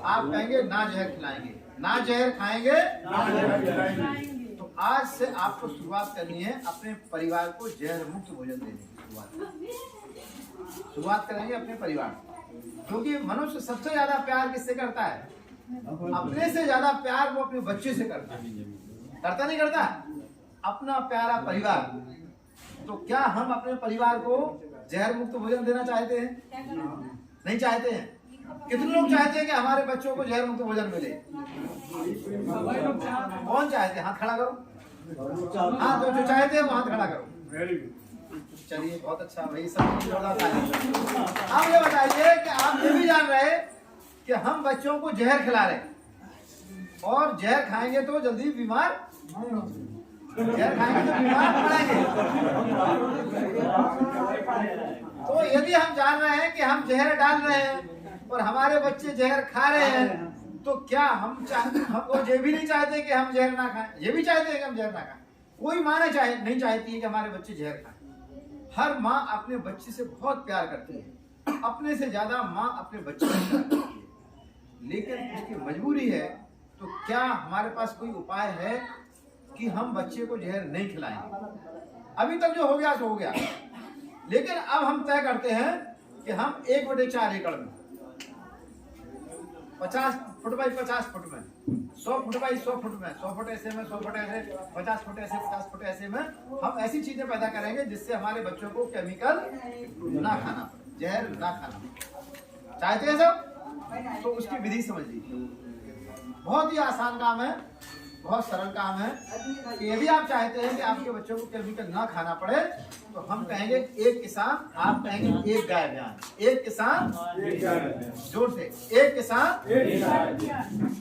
आप कहेंगे ना जहर खिलाएंगे, ना जहर खाएंगे, ना जहर खिलाएंगे। तो आज से आपको शुरुआत करनी है अपने परिवार को जहर मुक्त भोजन देने की। शुरुआत करेंगे अपने परिवार, क्योंकि मनुष्य सबसे ज्यादा प्यार किससे करता है? अपने से ज्यादा प्यार वो अपने बच्चे से करता है। करता नहीं करता? अपना प्यारा परिवार। तो क्या हम अपने परिवार को जहर मुक्त भोजन देना चाहते हैं? नहीं चाहते हैं? कितने लोग चाहते हैं कि हमारे बच्चों को जहर मुक्त भोजन मिले? कौन चाहते हैं? हाथ खड़ा करो। हाँ, तो जो चाहते हैं वो हाथ खड़ा करो। Very good. चलिए, बहुत अच्छा भाई, सब जोरदार ताली। आप ये बताइए कि आप ये भी जान रहे कि हम बच्चों को जहर खिला रहे, और जहर खाएंगे तो जल्दी बीमार, जहर खाएंगे तो बीमार पड़ेंगे। तो यदि हम जान रहे हैं कि हम जहर डाल रहे हैं और हमारे बच्चे जहर खा रहे हैं, तो क्या हम वो ये भी नहीं चाहते कि हम जहर ना खाएं? ये भी चाहते हैं कि हम जहर ना खाएं। कोई माँ नहीं चाहती है कि हमारे बच्चे जहर खाएं। हर माँ अपने बच्चे से बहुत प्यार करती है, अपने से ज्यादा माँ अपने बच्चे से प्यार करती है, लेकिन उसकी मजबूरी है। तो क्या हमारे पास कोई उपाय है कि हम बच्चे को जहर नहीं खिलाएंगे? अभी तक जो हो गया सो हो गया, लेकिन अब हम तय करते हैं कि हम 1/4 एकड़ में 50 फुट बाई 50 फुट में, 100 फुट बाई 100 फुट में, 100 फुट ऐसे में, 100 फुट ऐसे, 50 फुट ऐसे, 50 फुट ऐसे में हम ऐसी चीजें पैदा करेंगे जिससे हमारे बच्चों को केमिकल ना खाना पड़े, जहर ना खाना पड़े। चाहते हैं सब? तो उसकी विधि समझ लीजिए। बहुत ही आसान काम है, बहुत सरल काम है। कि यदि आप चाहते हैं कि आपके बच्चों को केमिकल ना खाना पड़े, तो हम कहेंगे एक किसान, आप कहेंगे एक गाय अभियान। एक किसान, जोर से, एक किसान,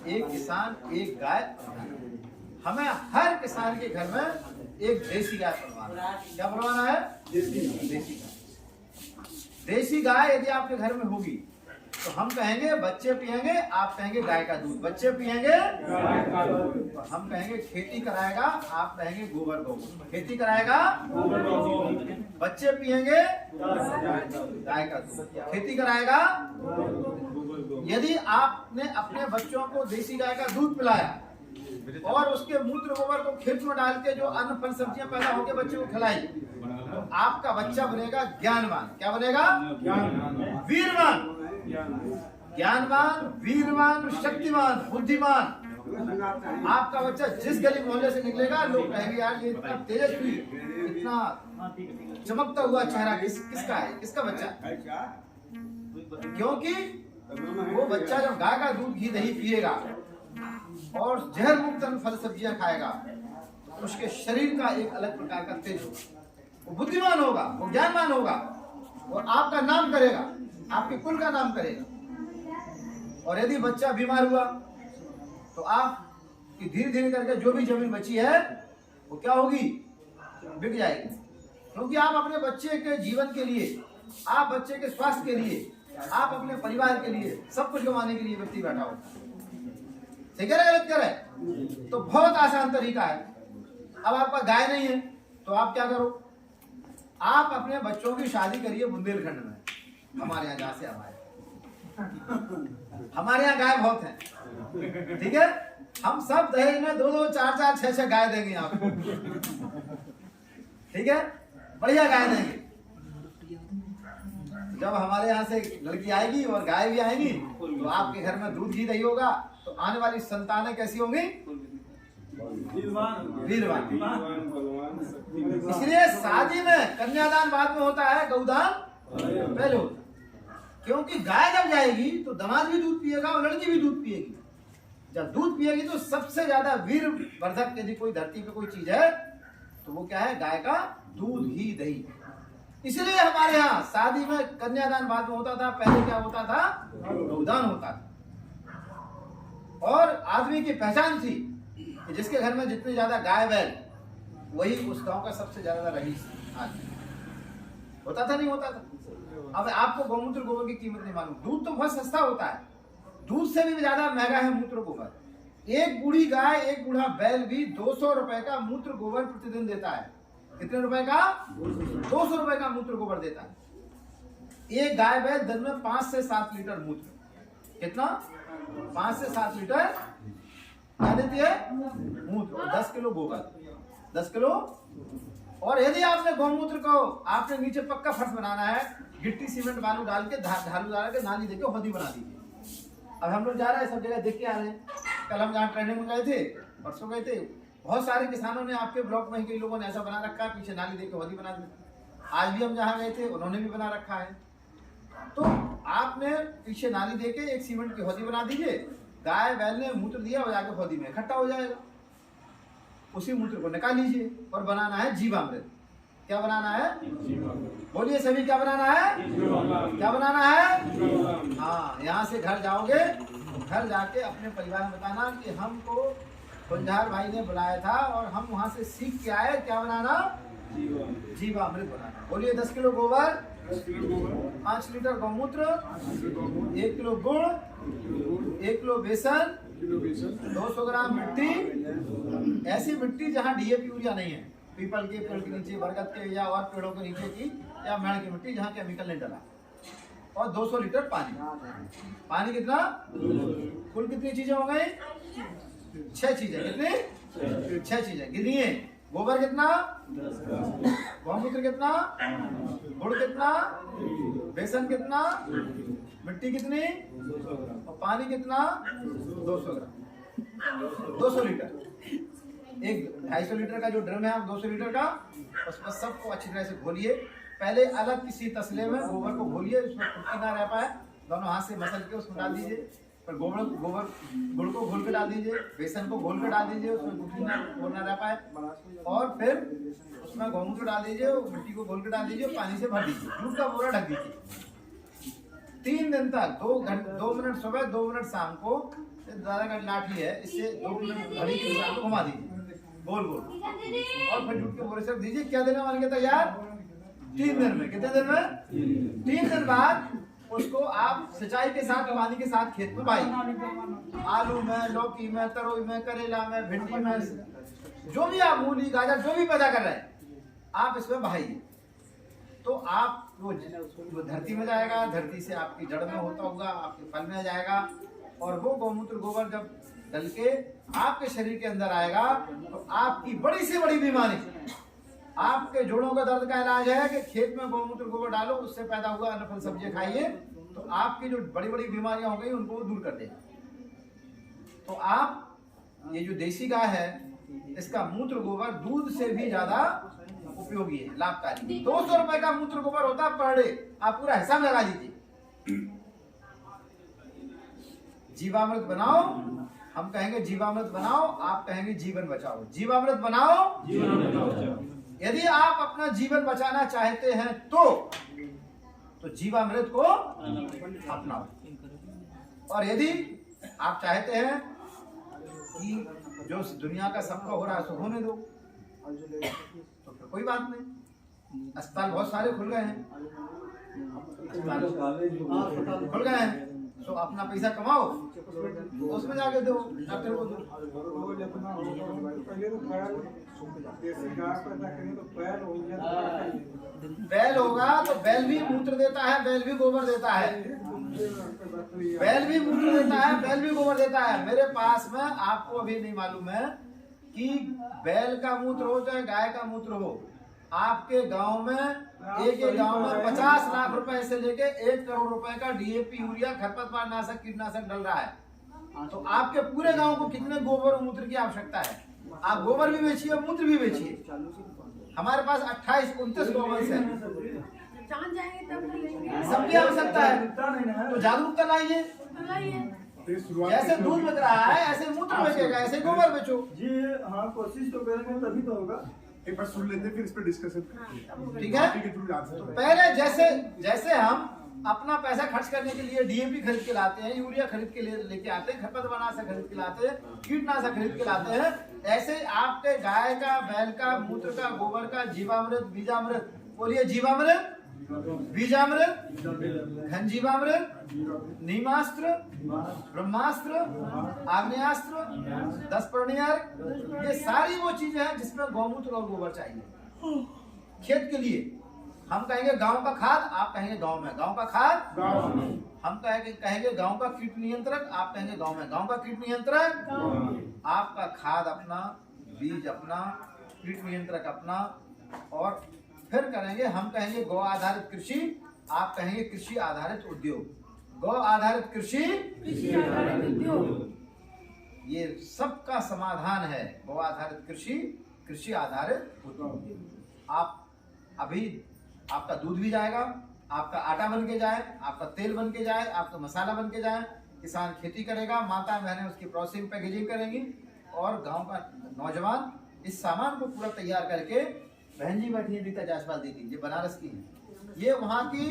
एक किसान एक गाय। हमें हर किसान के घर में एक देसी गाय बनवाना है। क्या बनवाना है? देसी गाय। देसी गाय यदि आपके घर में होगी तो हम कहेंगे बच्चे पिएंगे, आप कहेंगे गाय का दूध। बच्चे पिएंगे, हम कहेंगे खेती कराएगा, आप कहेंगे गोबर गोबर। खेती कराएगा, बच्चे पिएंगे गाय का दूध, खेती कराएगा। यदि आपने अपने बच्चों को देसी गाय का दूध पिलाया और उसके मूत्र गोबर को खेत में डाल के जो अन्न फल सब्जियां पैदा होकर बच्चे को खिलाई, तो आपका बच्चा बनेगा ज्ञानवान। क्या बनेगा? वीरवान। ज्ञानवान, वीरवान, शक्तिमान, बुद्धिमान। आपका बच्चा जिस गली मोहल्ले से निकलेगा, लोग कहेंगे यार ये इतना तेजस्वी, इतना चमकता हुआ चेहरा किसका है, किसका बच्चा? क्योंकि वो बच्चा जब गाय का दूध घी दही पिएगा और जहर मुक्त फल सब्जियां खाएगा, उसके शरीर का एक अलग प्रकार का तेज होगा, वो बुद्धिमान होगा, वो ज्ञानवान होगा। और आपका नाम करेगा, आपके कुल का नाम करेगा। और यदि बच्चा बीमार हुआ तो आप कि धीरे धीरे करके जो भी जमीन बची है वो क्या होगी, बिक जाएगी। क्योंकि आप अपने बच्चे के जीवन के लिए, आप बच्चे के स्वास्थ्य के लिए, आप अपने परिवार के लिए सब कुछ गंवाने के लिए व्यक्ति बैठा होता है। ठीक है ना, गलत कह रहे हैं? तो बहुत आसान तरीका है। अब आपका गाय नहीं है तो आप क्या करो, आप अपने बच्चों की शादी करिए बुंदेलखंड में, हमारे यहाँ जहाँ से हमारे यहाँ गाय बहुत है, ठीक है। हम सब दहेज में 2-2, 4-4, 6-6 गाय देंगे आपको, ठीक है, बढ़िया गाय देंगे। जब हमारे यहाँ से लड़की आएगी और गाय भी आएगी तो आपके घर में दूध घी दही होगा, तो आने वाली संतानें कैसी होंगी, वीरवान। इसलिए शादी में कन्यादान बाद में होता है, गौदान पहले होता है। क्योंकि गाय जब जाएगी तो दामाद भी दूध पिएगा और लड़की भी दूध पिएगी। जब दूध पिएगी तो सबसे ज्यादा वीर वर्धक यदि कोई धरती पे कोई चीज है तो वो क्या है, गाय का दूध घी दही। इसलिए हमारे यहाँ शादी में कन्यादान बाद में होता था, पहले क्या होता था, गौदान होता था। और आदमी की पहचान थी कि जिसके घर में जितनी ज्यादा गाय बैल वही उस गांव का सबसे ज्यादा रईस आदमी। होता था नहीं होता था? अब आपको गौमूत्र गोबर की कीमत नहीं मालूम। दूध तो बहुत सस्ता होता है, दूध से भी ज्यादा महंगा है मूत्र गोबर। एक बूढ़ी गाय, एक बूढ़ा बैल भी 200 रुपए का मूत्र गोबर प्रतिदिन देता है। कितने रुपए का? 200 रुपए का मूत्र गोबर देता है। एक गाय बैल दिन में 5 से 7 लीटर मूत्र, कितना? 5 से 7 लीटर क्या देती है, मूत्र। और 10 किलो गोबर, 10 किलो। और यदि आपने गौमूत्र को आपने नीचे पक्का फर्श बनाना है, गिट्टी सीमेंट बालू डाल के ढालू डाल के नाली देके होदी बना दीजिए। अब हम लोग जा रहे हैं, सब जगह देख के आ रहे हैं। कल हम जहाँ ट्रेनिंग में गए थे, परसों गए थे, बहुत सारे किसानों ने आपके ब्लॉक में कई लोगों ने ऐसा बना रखा है, पीछे नाली देके होदी बना दी। आज भी हम जहाँ गए थे उन्होंने भी बना रखा है। तो आपने पीछे नाली देके एक सीमेंट की होदी बना दीजिए, गाय बैल ने मूत्र दिया और जाके होदी में इकट्ठा हो जाएगा। उसी मूत्र को निकाल लीजिए और बनाना है जीवामृत। क्या बनाना है? बोलिए सभी, क्या बनाना है? क्या बनाना है? हाँ, यहाँ से घर जाओगे, घर जाके अपने परिवार में बताना कि हमको गुलजार भाई ने बुलाया था और हम वहाँ से सीख के आए। क्या बनाना? जीवामृत बनाना। बोलिए 10 किलो गोबर, 5 लीटर गौमूत्र, 1 किलो गुड़, 1 किलो बेसन, 200 ग्राम मिट्टी। ऐसी मिट्टी जहाँ डीएपी यूरिया नहीं है, पीपल के पेड़ के नीचे, बरगद के या और पेड़ों के नीचे की या मेड़ की मिट्टी जहाँ केमिकल नहीं डला। और 200 लीटर पानी। पानी कितना? कुल कितनी चीजें हो गई? 6 चीजें। कितनी? 6 चीजें गिनिए। गोबर कितना? गौमूत्र कितना? गुड़ कितना? बेसन कितना? मिट्टी कितनी? और पानी कितना? 200 ग्राम। 200 लीटर। एक 250 लीटर का जो ड्रम है, आप 200 लीटर का, उसमें सबको अच्छी तरह से घोलिए। पहले अलग किसी तसले में गोबर को घोलिए, उसमें कुट्टी ना रह पाए, दोनों हाथ से मसल के उसमें डाल दीजिए। फिर गोबर गुड़ को घोल के डाल दीजिए, बेसन को घोल के डाल दीजिए, उसमें कुट्टी ना रह पाए। और फिर उसमें गौमूत्र डाल दीजिए, मिट्टी को घोल के डाल दीजिए, पानी से भर दीजिए, जूट का बोरा ढक दीजिए। 3 दिन तक 2 मिनट सुबह, 2 मिनट शाम को, दादा का लाठी है, इससे 2 मिनट घड़ी के हिसाब से घुमा दीजिए गोल गोल, और फिर जूट के बोरे से रख दीजिए। क्या देना मान के तैयार? 3 दिन में। कितने दिन में? 3 दिन बाद उसको आप सिंचाई के साथ, पानी के साथ खेत में बाई। आलू में, लौकी में, तरोई में, करेला में, भिंडी में, जो भी आप मूली, गाजर जो भी पैदा कर रहे हैं, आप इसमें बहाइए। तो आप वो धरती में जाएगा, धरती से आपकी जड़ में होता होगा, आपके फल में जाएगा। और वो गौमूत्र गोबर जब डल के आपके शरीर के अंदर आएगा तो आपकी बड़ी से बड़ी बीमारी, आपके जोड़ों का दर्द का इलाज है कि खेत में गौमूत्र गोबर डालो, उससे पैदा हुआ अन्न फल सब्जियां खाइए, तो आपकी जो बड़ी बड़ी बीमारियां हो गई उनको दूर कर देगा। तो आप ये जो देसी गाय है, इसका मूत्र गोबर दूध से भी ज्यादा उपयोगी है, लाभकारी। 200 रुपए का मूत्र गोबर होता है पर डे। आप पूरा हिसाब लगा लीजिए। जीवामृत बनाओ, हम कहेंगे जीवामृत बनाओ, आप कहेंगे जीवन बचाओ। जीवामृत बनाओ, जीवन बचाओ। यदि आप अपना जीवन बचाना चाहते हैं तो तो जीवामृत को अपनाओ। और यदि आप चाहते हैं कि जो दुनिया का सबका हो रहा है सो होने दो, तो फिर कोई बात नहीं, अस्पताल बहुत सारे खुल गए हैं, अस्पताल खुल गए हैं, तो अपना पैसा कमाओ, उसमें जाके दो डॉक्टर को दो। पहले तो देसी गाय पैदा करें तो बैल हो गया, बैल होगा तो बैल भी मूत्र देता है, बैल भी गोबर देता है, बैल भी मूत्र देता है, बैल भी गोबर देता है। मेरे पास में आपको अभी नहीं मालूम है कि बैल का मूत्र हो चाहे गाय का मूत्र हो, आपके गांव में एक गांव में 50 लाख रुपए से लेके 1 करोड़ रुपए का डीएपी, यूरिया, खरपतवार नाशक, कीटनाशक डल रहा है। तो आपके पूरे गांव को कितने गोबर और मूत्र की आवश्यकता है? आप गोबर भी बेचिए और मूत्र भी बेचिए। हमारे पास 28-29 गौवंश है, चांद जाएंगे तब मिलेंगे। सबकी आवश्यकता है, तो जागरूकता लाइए। जैसे दूध बिक रहा है ऐसे मूत्र बेचेगा, ऐसे गोबर बेचो जी। हाँ, कोशिश तो करेंगे तभी तो होगा। एक बार सुन लेते हैं, फिर इस पे डिस्कशन। ठीक है, तो पहले जैसे हम अपना पैसा खर्च करने के लिए डीएपी खरीद के लाते हैं, यूरिया खरीद के लेके आते हैं, खरपतवार खरीद के लाते हैं, कीटनाशक खरीद के लाते हैं, ऐसे आपके गाय का, बैल का मूत्र का, गोबर का जीवामृत, बीजामृत, बोलिए जीवामृत, बीजामृत, घनजीवामृत, नीमास्त्र, ब्रह्मास्त्र, आग्नेयास्त्र, 10 पर्णियार, ये सारी वो चीजें हैं जिसमें गौमूत्र और गोबर चाहिए खेत के लिए। हम कहेंगे गांव का खाद, आप कहेंगे गांव में गांव का खाद, हम कहेंगे गांव का कीट नियंत्रक, आप कहेंगे गांव में गांव का कीट नियंत्रक। आपका खाद अपना, बीज अपना, कीट नियंत्रक अपना, और फिर करेंगे, हम कहेंगे गौ आधारित कृषि, आप कहेंगे कृषि आधारित उद्योग। गौ आधारित कृषि, कृषि आधारित उद्योग, ये सबका समाधान है। गौ आधारित कृषि, कृषि आधारित उद्योग। आप अभी आपका दूध भी जाएगा, आपका आटा बन के जाए, आपका तेल बन के जाए, आपका मसाला बन के जाए, किसान खेती करेगा, माता बहनें उसकी प्रोसेसिंग पैकेजिंग करेंगी, और गांव का नौजवान इस सामान को पूरा तैयार करके, बहन जी बैठी है रीता जायसवाल दीदी, ये बनारस की है, ये वहाँ की,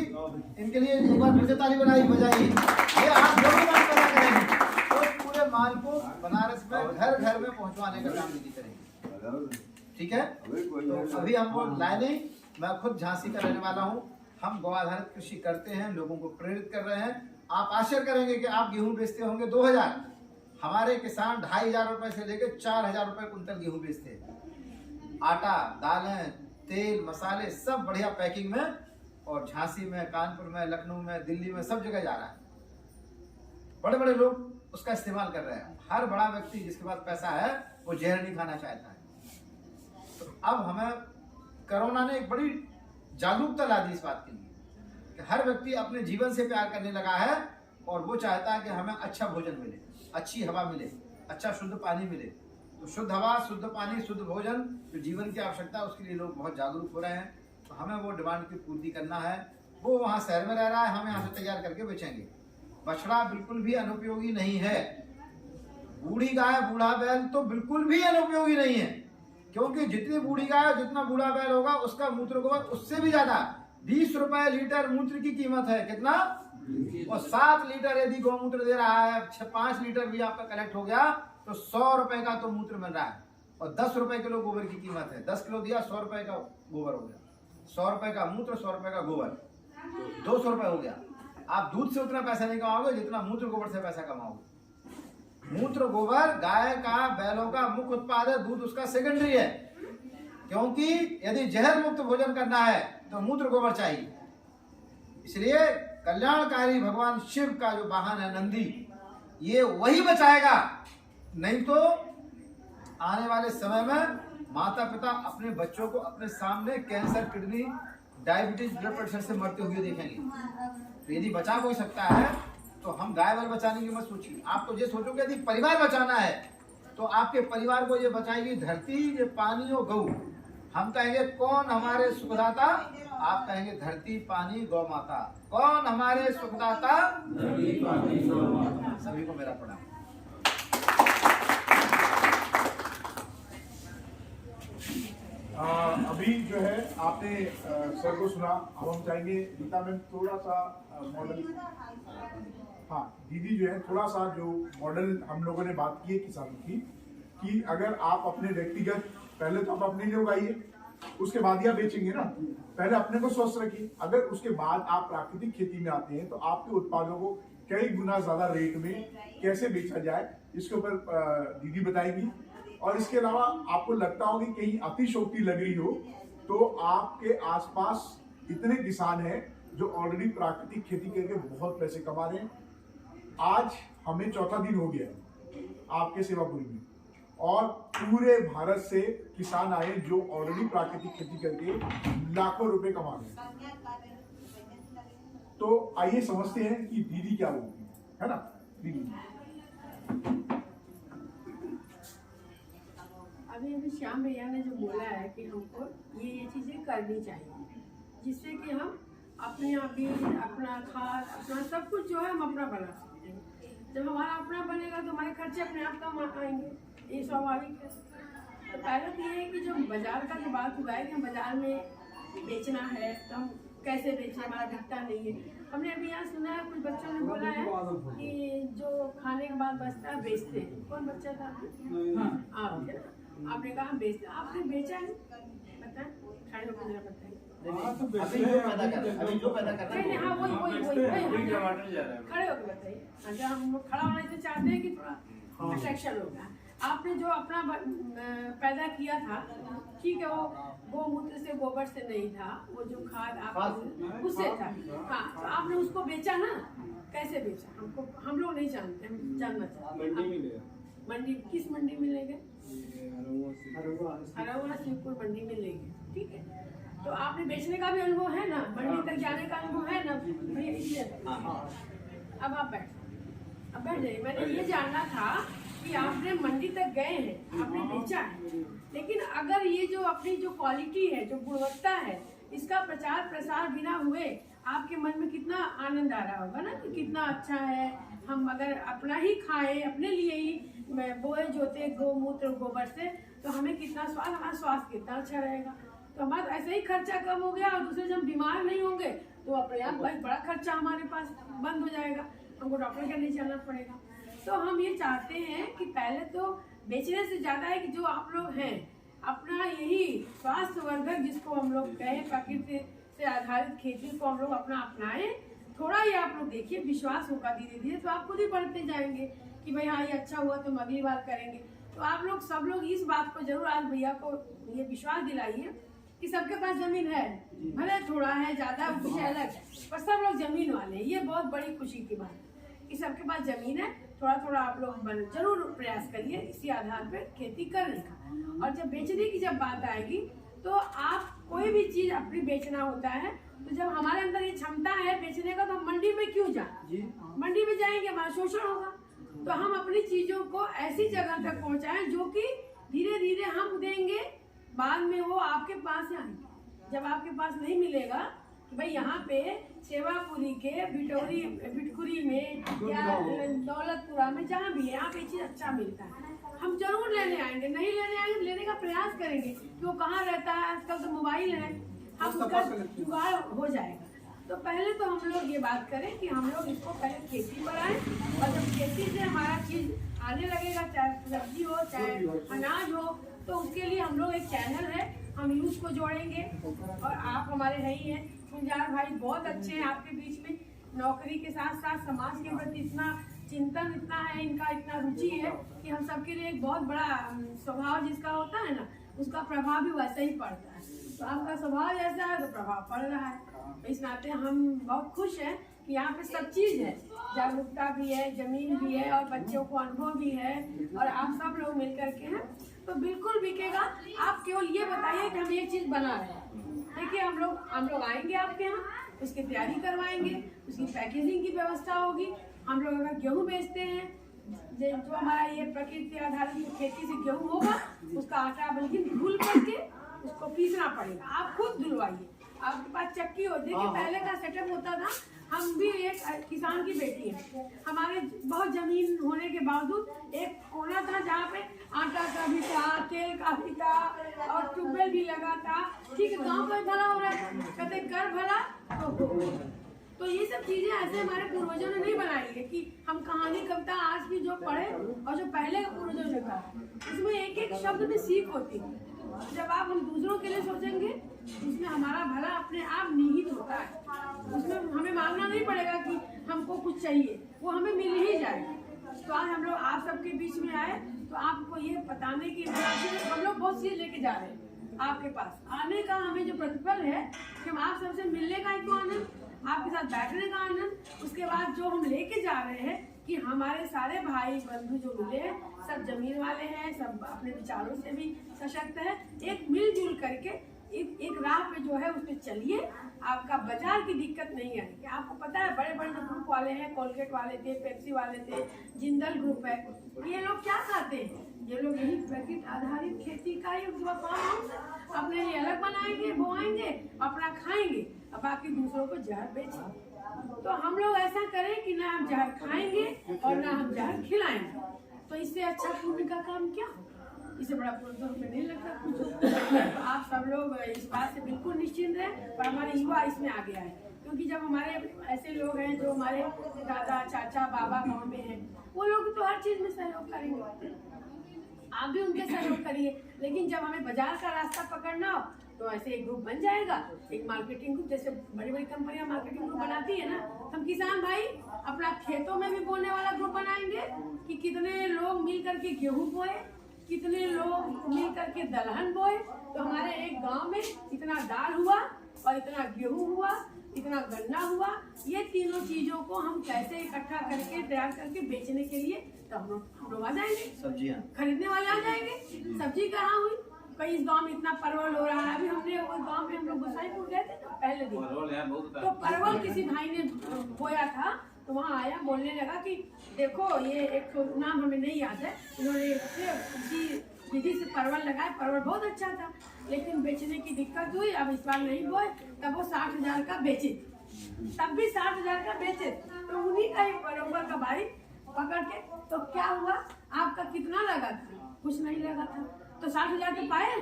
इनके लिए एक बार फिर से ताली बजाइए। ये आप जो भी माल पैदा करेंगे तो पूरे माल को बनारस में घर घर में पहुँचवाने का काम दीदी करेंगे। ठीक है, तो अभी हम वो लाए नहीं, मैं खुद झांसी का रहने वाला हूँ। हम गौ आधारित कृषि करते हैं, लोगों को प्रेरित कर रहे हैं। आप आश्चर्य करेंगे कि आप गेहूं बेचते होंगे 2000, हमारे किसान 2500 रुपए से लेकर 4000 रुपए कुंटल गेहूं बेचते हैं। आटा, दालें, तेल, मसाले सब बढ़िया पैकिंग में, और झांसी में, कानपुर में, लखनऊ में, दिल्ली में, सब जगह जा रहा है। बड़े बड़े लोग उसका इस्तेमाल कर रहे हैं। हर बड़ा व्यक्ति जिसके पास पैसा है वो जहर नहीं खाना चाहता है। तो अब हमें कोरोना ने एक बड़ी जागरूकता ला दी इस बात के लिए कि हर व्यक्ति अपने जीवन से प्यार करने लगा है, और वो चाहता है कि हमें अच्छा भोजन मिले, अच्छी हवा मिले, अच्छा शुद्ध पानी मिले। तो शुद्ध हवा, शुद्ध पानी, शुद्ध भोजन जो जीवन की आवश्यकता है, उसके लिए लोग बहुत जागरूक हो रहे हैं। तो हमें वो डिमांड की पूर्ति करना है। वो वहाँ शहर में रह रहा है, हम यहाँ से तैयार करके बेचेंगे। बछड़ा बिल्कुल भी अनुपयोगी नहीं है, बूढ़ी गाय, बूढ़ा बैल तो बिल्कुल भी अनुपयोगी नहीं है, क्योंकि जितनी बूढ़ी गाय, जितना बूढ़ा बैल होगा, उसका मूत्र गोबर उससे भी ज्यादा। 20 रुपए लीटर मूत्र की कीमत है, कितना? और 7 लीटर यदि गौमूत्र दे रहा है, 5 लीटर भी आपका कलेक्ट हो गया तो 100 रुपए का तो मूत्र मिल रहा है, और 10 रुपए किलो गोबर की कीमत है। 10 किलो दिया, 100 रुपए का गोबर हो गया। 100 रुपए का मूत्र, 100 रुपए का गोबर, 200 रुपए हो गया। आप दूध से उतना पैसा नहीं कमाओगे जितना मूत्र गोबर से पैसा कमाओगे। मूत्र गोबर गाय का, बैलों का मुख्य उत्पाद है, दूध उसका सेकेंडरी है। क्योंकि यदि जहर मुक्त भोजन करना है तो मूत्र गोबर चाहिए। इसलिए कल्याणकारी भगवान शिव का जो वाहन है नंदी, ये वही बचाएगा। नहीं तो आने वाले समय में माता पिता अपने बच्चों को अपने सामने cancer, kidney, diabetes, blood pressure से मरते हुए देखेंगे। तो यदि बचा कोई सकता है तो हम गाय बैल बचाने की मत सोचिए। आप तो ये सोचोगे यदि परिवार बचाना है तो आपके परिवार को ये बचाएगी धरती, ये पानी और गौ। हम कहेंगे कौन हमारे सुखदाता, आप कहेंगे धरती, पानी, गौ माता। कौन हमारे सुखदाता? धरती, पानी, गौ माता। सभी को मेरा प्रणाम। हाँ। अभी जो है आपने सर को सुना, अब हम चाहेंगे गीता मैम थोड़ा सा मॉडल, हाँ दीदी जो है थोड़ा सा जो मॉडल हम लोगों ने बात की है किसानों की, कि अगर आप अपने व्यक्तिगत, पहले तो आप अपने लिए उगाइए, उसके बाद ही आप बेचेंगे ना, पहले अपने को स्वस्थ रखिए, अगर उसके बाद आप प्राकृतिक खेती में आते हैं तो आपके उत्पादों को कई गुना ज्यादा रेट में कैसे बेचा जाए, इसके ऊपर दीदी बताएगी। और इसके अलावा आपको लगता हो कि कहीं अतिशयोक्ति लग रही हो तो आपके आसपास इतने किसान हैं जो ऑलरेडी प्राकृतिक खेती करके बहुत पैसे कमा रहे हैं। आज हमें चौथा दिन हो गया है आपके सेवापुरी में, और पूरे भारत से किसान आए जो ऑलरेडी प्राकृतिक खेती करके लाखों रुपए कमा रहे हैं। तो आइए समझते हैं कि दीदी क्या बोलती है ना दीदी। अभी श्याम भैया ने जो बोला है कि हमको ये चीजें करनी चाहिए, जिससे कि हम अपने बीज, अपना खाद, अपना सब कुछ जो है हम अपना बना सकते हैं। जब हमारा अपना बनेगा तो हमारे खर्चे अपने आप कम आएंगे, ये स्वाभाविक है। तो पहले तो ये है कि जो बाजार का जो बात हुआ है कि हम बाजार में बेचना है तो हम कैसे बेचें, हमारा बिकता नहीं है। हमने अभी यहाँ सुना है, कुछ बच्चों ने बोला है कि जो खाने के बाद बचता है बेचते हैं। कौन बच्चा था? आपने कहा हम बेचते, आपने बेचा है? बताएं, खड़े होकर जरा बताइए। नहीं, हाँ वही खड़े होकर बताइए। अच्छा, हम खड़ा होना तो चाहते हैं कि थोड़ा अट्रैक्शन होगा। आपने जो अपना पैदा किया था, ठीक है, वो गोमूत्र से, गोबर से नहीं था, वो जो खाद आप उससे था, हाँ, तो आपने उसको बेचा ना, कैसे बेचा? हमको, हम लोग नहीं जानते, हम जानना चाहते हैं। मंडी किस मंडी में ले गए? हरौआ शिवपुर मंडी में ले गए, ठीक है। तो आपने बेचने का भी अनुभव है ना, मंडी तक जाने का अनुभव है ना भैया, इसलिए अब आप बैठ जाइए। मैंने ये जानना था कि आपने मंडी तक गए हैं, आपने बेचा है, लेकिन अगर ये जो अपनी जो क्वालिटी है, जो गुणवत्ता है, इसका प्रचार प्रसार बिना हुए आपके मन में कितना आनंद आ रहा होगा ना कि कितना अच्छा है। हम अगर अपना ही खाएं, अपने लिए ही बोए जोते गोमूत्र गोबर से, तो हमें कितना स्वास्थ्य, हमारा स्वास्थ्य कितना अच्छा रहेगा। तो हमारा ऐसे ही खर्चा कम हो गया, और दूसरे जब बीमार नहीं होंगे तो अपने आप बड़ा खर्चा हमारे पास बंद हो जाएगा, हमको डॉक्टर के नहीं चलना पड़ेगा। तो हम ये चाहते हैं कि पहले तो बेचने से ज्यादा है कि जो आप लोग हैं, अपना यही स्वास्थ्य वर्धक, जिसको हम लोग कहें प्रकृति से आधारित खेती को हम लोग अपना अपनाएं। थोड़ा ही आप लोग देखिए, विश्वास होगा धीरे धीरे, तो आप खुद ही बढ़ते जाएंगे कि भाई हाँ ये अच्छा हुआ तो हम अगली बार करेंगे। तो आप लोग सब लोग इस बात को जरूर आज भैया को ये विश्वास दिलाइए कि सबके पास जमीन है, भले थोड़ा है, ज्यादा कुछ अलग है, पर सब लोग जमीन वाले हैं। ये बहुत बड़ी खुशी की बात है कि सबके पास जमीन है। थोड़ा थोड़ा आप लोग जरूर प्रयास करिए इसी आधार पर खेती करने का। और जब बेचने की जब बात आएगी तो आप कोई भी चीज अपनी बेचना होता है, तो जब हमारे अंदर ये क्षमता है बेचने का, तो हम मंडी में क्यों जाए? मंडी में जाएंगे हमारा शोषण होगा। तो हम अपनी चीजों को ऐसी जगह तक पहुंचाएं जो कि धीरे धीरे हम देंगे, बाद में वो आपके पास आएंगे। जब आपके पास नहीं मिलेगा कि भाई यहाँ पे सेवापुरी के बिटकुरी में या दौलतपुरा में, जहाँ भी है, यहाँ पे चीज अच्छा मिलता है, हम जरूर लेने आएंगे। नहीं लेने आएंगे, लेने का प्रयास करेंगे कि वो कहाँ रहता है। आजकल तो मोबाइल है, हम उसका जुगाड़ हो जाएगा। तो पहले तो हम लोग ये बात करें कि हम लोग इसको पहले खेती बढ़ाएं, और जब खेती से हमारा चीज आने लगेगा, चाहे सब्जी हो चाहे अनाज हो, तो उसके लिए हम लोग एक चैनल है, हम यूथ को जोड़ेंगे। और आप हमारे है ही हैं, गुंजार भाई बहुत अच्छे हैं, आपके बीच में नौकरी के साथ साथ समाज के प्रति इतना चिंतन इतना है, इनका इतना रुचि है कि हम सबके लिए एक बहुत बड़ा स्वभाव जिसका होता है ना, उसका प्रभाव भी वैसे ही पड़ता है। तो आपका स्वभाव जैसा है तो प्रभाव पड़ रहा है। इस नाते हम बहुत खुश हैं कि यहाँ पे सब चीज है, जागरूकता भी है, जमीन भी है, और बच्चों को अनुभव भी है, और आप सब लोग मिल करके हैं तो बिल्कुल बिकेगा। आप केवल ये बताइए कि हम ये चीज बना रहे हैं। देखिए हम लोग आएंगे आपके यहाँ, उसकी तैयारी करवाएंगे, उसकी पैकेजिंग की व्यवस्था होगी। हम लोग अगर गेहूँ बेचते हैं, जो हमारा ये प्रकृति आधारित खेती से गेहूँ होगा, उसका आटा बल्कि धुल करके उसको पीसना पड़ेगा। आप खुद धुलवाइए, आपके पास चक्की हो। देखिए पहले का सेटअप होता था, हम भी एक किसान की बेटी है, हमारे बहुत जमीन होने के बावजूद एक कोना था जहाँ पे आटा का भी था, तेल का भी था, और ट्यूबवेल भी लगा था, ठीक है, गांव का भी भला हो रहा था, कहते कर भला तो हो। तो ये सब चीजें ऐसे हमारे पूर्वजों ने नहीं बनाई है कि हम कहानी कविता आज भी जो पढ़े और जो पहले के पूर्वजों ने कहा, उसमें एक एक शब्द में सीख होती है। जब आप हम दूसरों के लिए सोचेंगे उसमें हमारा भला अपने आप निहित होता है, उसमें हमें मांगना नहीं पड़ेगा कि हमको कुछ चाहिए, वो हमें मिल ही जाएगा। तो आज हम लोग आप सबके बीच में आए तो आपको ये बताने की हम लोग बहुत चीज लेके जा रहे हैं आपके पास। आने का हमें जो प्रतिफल है कि हम आप सबसे मिलने का एक आनंद, आपके साथ बैठने का आनंद, उसके बाद जो हम लेके जा रहे हैं कि हमारे सारे भाई बंधु जो मिले हैं सब जमीन वाले हैं, सब अपने विचारों से भी सशक्त है, एक मिलजुल करके एक राह पे जो है उस पर चलिए, आपका बाजार की दिक्कत नहीं आएगी। आपको पता है बड़े बड़े जो ग्रुप वाले हैं, कोलगेट वाले थे, पेप्सी वाले थे, जिंदल ग्रुप है, ये लोग क्या खाते हैं? ये लोग यही पैकेट आधारित खेती का ही काम अपने लिए अलग बनाएंगे, बोआएंगे, अपना खाएंगे, और बाकी दूसरों को जहर बेचेंगे। तो हम लोग ऐसा करें कि ना हम जहर खाएंगे और ना हम जहर खिलाएंगे, तो इससे अच्छा पुण्य का काम क्या हो? इससे बड़ा पुण्य तो हमें नहीं लगता कुछ। तो आप सब लोग इस बात से बिल्कुल निश्चिंत हैं, पर हमारे युवा इसमें आ गया है, क्योंकि जब हमारे ऐसे लोग हैं जो हमारे दादा चाचा बाबा गाँव में हैं, वो लोग तो हर चीज में सहयोग करेंगे, आप भी उनके सहयोग करिए। लेकिन जब हमें बाजार का रास्ता पकड़ना हो तो ऐसे एक ग्रुप बन जाएगा, एक मार्केटिंग ग्रुप, जैसे बड़ी बड़ी कंपनियां मार्केटिंग ग्रुप बनाती है ना, हम किसान भाई अपना खेतों में भी बोने वाला ग्रुप बनाएंगे कि कितने लोग मिल करके गेहूं बोए, कितने लोग मिल करके दलहन बोए, तो हमारे एक गांव में इतना दाल हुआ और इतना गेहूं हुआ, इतना गन्ना हुआ, ये तीनों चीजों को हम कैसे इकट्ठा करके तैयार करके बेचने के लिए तो हम लोग आ जाएंगे, सब्जियां खरीदने वाले आ जाएंगे। सब्जी कहाँ हुई? कई इस गांव में इतना परवल हो रहा है, अभी हमने वो गांव में हम लोग गोसाईपुर गए थे ना पहले दिन, तो परवल किसी भाई ने बोया था, तो वहाँ आया बोलने लगा कि देखो ये एक तो नाम हमें नहीं याद है, उन्होंने उसी विधि से परवल लगाए, परवल बहुत अच्छा था, लेकिन बेचने की दिक्कत हुई, अब इस बार नहीं बोए, तब वो 60,000 का बेचे, तब भी 60,000 का बेचे, तो उन्हीं का ही बराबर का भाई पकड़ के, तो क्या हुआ आपका कितना लगा था? कुछ नहीं लगा था, तो 60,000 तो पाए।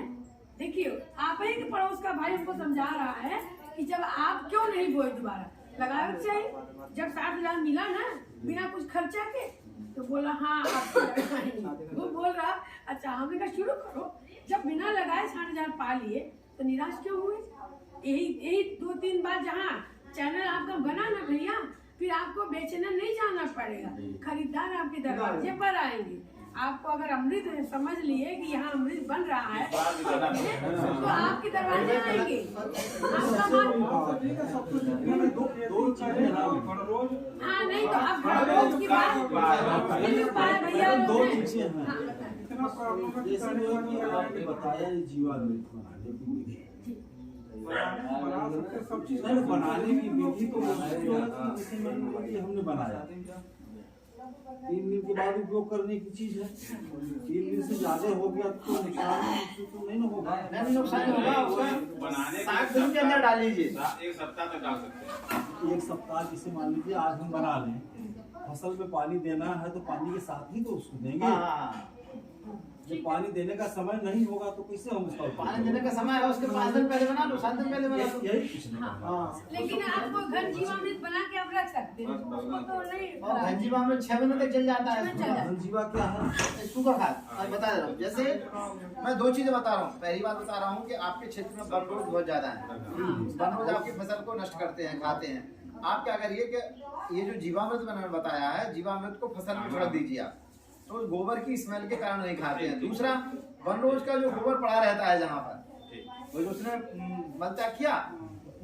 देखिए आप ही के पड़ोस का भाई हमको समझा रहा है कि जब आप क्यों नहीं बोए दोबारा, लगाना चाहिए। जब 60,000 मिला ना बिना कुछ खर्चा के, तो बोला हाँ आप लगाएंगे। वो बोल रहा अच्छा, हमने कहा शुरू करो। जब बिना लगाए 60,000 पा लिए तो निराश क्यों हुए? यही 2-3 बार जहाँ चैनल आपका बना ना भैया, फिर आपको बेचने नहीं जाना पड़ेगा, खरीदार आपके दरवाजे पर आएंगे। आपको अगर अमृत समझ लिए कि यहाँ अमृत बन रहा है तो आपके दरवाजे आएंगे। हाँ नहीं तो आप रोज की बात भैया आपने बताया जीवामृत बनाने की विधि तो हमने बनाया, 3 दिन के बाद उपयोग करने की चीज है, 3 दिन से ज्यादा हो गया तो नुकसान तो नहीं होगा। नहीं नुकसान होगा, बनाने 7 दिन के अंदर डाल लीजिए, 1 सप्ताह तक डाल सकते हैं। 1 सप्ताह जिसे मान लीजिए आज हम बना लें, फसल में पानी देना है तो पानी के साथ ही तो उसको देंगे। जब पानी देने का समय नहीं होगा तो कैसे हम उसका पानी देने का समय है, उसके 5 दिन पहले बना लो, 7 दिन पहले बना लो, यही पूछने का। लेकिन आपको घर जीवामृत बना के आप रख सकते हैं, उसको तो नहीं। और घंजीवामृत 6 महीने तक चल जाता है। घंजीवा क्या है? सूखा खाद। अब बता दे रहा हूँ, जैसे मैं 2 चीजें बता रहा हूँ। पहली बात बता रहा हूँ कि आपके क्षेत्र में वन रोज बहुत ज्यादा है, वन रोज आपकी फसल को नष्ट करते हैं, खाते हैं। आप क्या करिए कि ये जो जीवामृत मैंने बताया है, जीवामृत को फसल में छिड़क दीजिए आप, तो गोबर की स्मेल के कारण नहीं खाते हैं। दूसरा, वन रोज का जो गोबर पड़ा रहता है जहाँ पर, वो जो उसने मलचा किया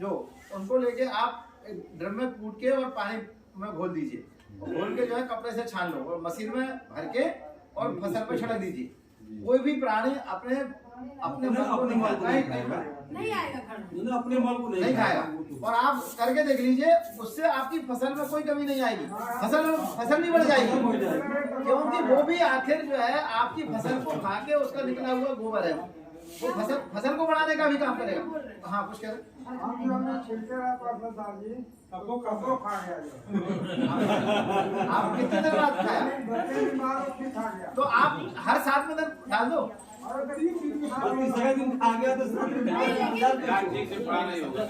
जो, उनको लेके आप एक ड्रम में कूट के और पानी में घोल दीजिए, घोल के जो है कपड़े से छान लो और मशीन में भर के और फसल पे छिड़क दीजिए। कोई भी प्राणी अपने मल को नहीं खाएगा, नहीं आएगा खाना, अपने मल को नहीं खाएगा। और आप करके देख लीजिए, उससे आपकी फसल में कोई कमी नहीं आएगी, फसल भी बढ़ जाएगी, क्योंकि वो भी आखिर जो है आपकी फसल को खा के उसका निकला हुआ गोबर है, वो फसल को बढ़ाने का भी काम करेगा। हाँ कुछ करें। आप कितने दिन बाद खाया? तो आप हर 7 में डाल दो, तीसरे दिन खा गया तो यार ठीक से पढ़ा नहीं होगा,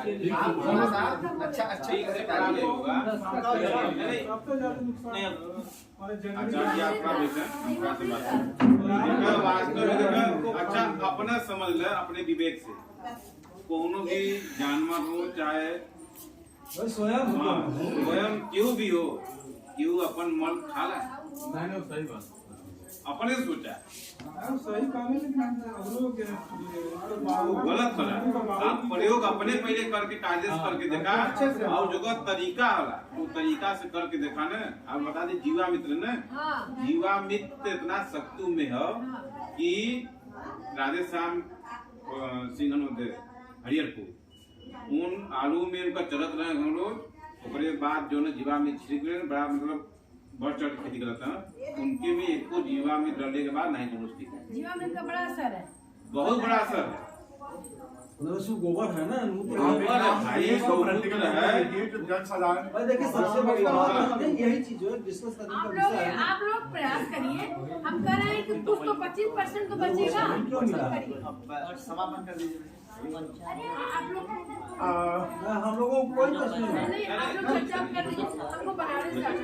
अच्छा ठीक से पढ़ा नहीं होगा। नहीं, अच्छा ये आपका विषय, हमका से बात है। वास्तव में देखो, अच्छा अपना समझ ले, अपने विवेक से कोनो भी जानवर हो चाहे स्वयं क्यों भी हो, क्यों अपन मल खा ले, मैंने सही बात अपने सोचा सही काम है, लेकिन वो गलत होला। आप प्रयोग अपने पहले करके कायदे से करके देखा, और जो तरीका होला वो तरीका से करके देखा न। आप बता दें जीवामित्र न, जीवामित्र इतना शक्ति में है कि राधेश्याम सिंह हरिहरपुर उन आलू में उनका चलत रहे हम लोग। उसके बाद जो न जीवामित्र छिड़क बड़ा मतलब बढ़ चढ़ के खेती करता है, उनके में एक को जीवामित्र डालने के बाद नहीं दुरुस्ती है। जीवामृत का बड़ा असर है, बहुत बड़ा असर है। उसमें गोबर है ना, गोबर है भाई, गोबर है। ये जो जन साधारण भाई देखिए सबसे बड़ी बात है यही चीज है, डिस्कस करने का विषय है। आप लोग प्रयास करिए, हम कह रहे हैं कि कुछ तो 25% तो बचेगा। समापन कर दीजिए। आप लोग हम लोगों को कोई प्रश्न नहीं है। नहीं, आप लोग चर्चा कर लीजिए, हमको बनारस जाना है।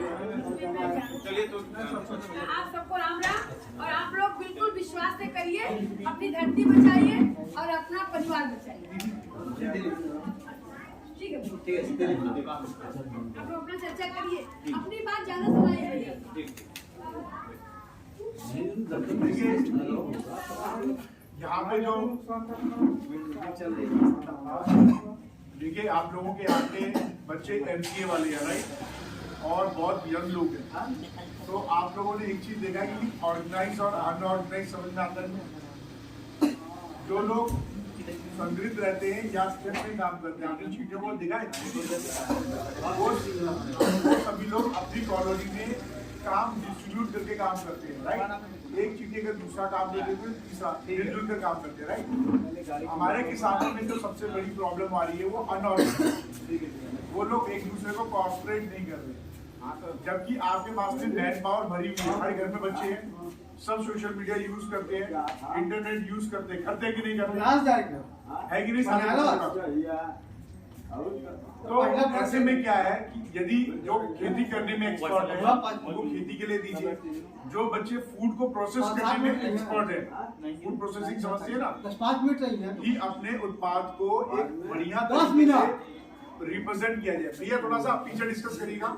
चलिए तो आप सबको राम राम। और आप लोग बिल्कुल विश्वास से करिए, अपनी धरती बचाइए और अपना परिवार बचाइए। ठीक है, आप लोग अपना चर्चा करिए, अपनी बात ज्यादा सुनाइए भैया। यहाँ पे जो देखिए आप लोगों के यहाँ के बच्चे MCA वाले हैं राइट, और बहुत यंग लोग हैं। तो आप लोगों ने एक चीज देखा कि ऑर्गेनाइज और अनऑर्गेनाइज समझ में आता है। जो लोग संग्रहित रहते हैं या स्टेट में काम करते हैं, आपने चीजों को देखा है, वो सभी लोग अपनी कॉलोनी में काम डिस्ट्रीब्यूट करके काम करते हैं राइट। एक चीटी अगर दूसरा काम दे देते हैं, तीसरा मिलजुल कर काम करते हैं राइट। हमारे किसानों में जो सबसे बड़ी प्रॉब्लम आ रही है वो अनऑर्गेनाइज, वो लोग एक दूसरे को कोऑपरेट नहीं कर रहे। जबकि आपके पास में मैन पावर भरी हुई है, हमारे घर में बच्चे हैं, सब सोशल मीडिया यूज करते हैं, इंटरनेट यूज करते हैं, करते कि नहीं करते, है कि नहीं? तो ऐसे में क्या है कि यदि जो खेती करने में एक्सपर्ट है उनको खेती के लिए दीजिए, जो बच्चे फूड को प्रोसेस करने में एक्सपर्ट है, फूड प्रोसेसिंग समझते हैं ना, 5 मिनट चाहिए कि अपने उत्पाद को एक बढ़िया 10 मिनट रिप्रेजेंट किया जाए। भैया थोड़ा सा पीछे डिस्कस करिएगा,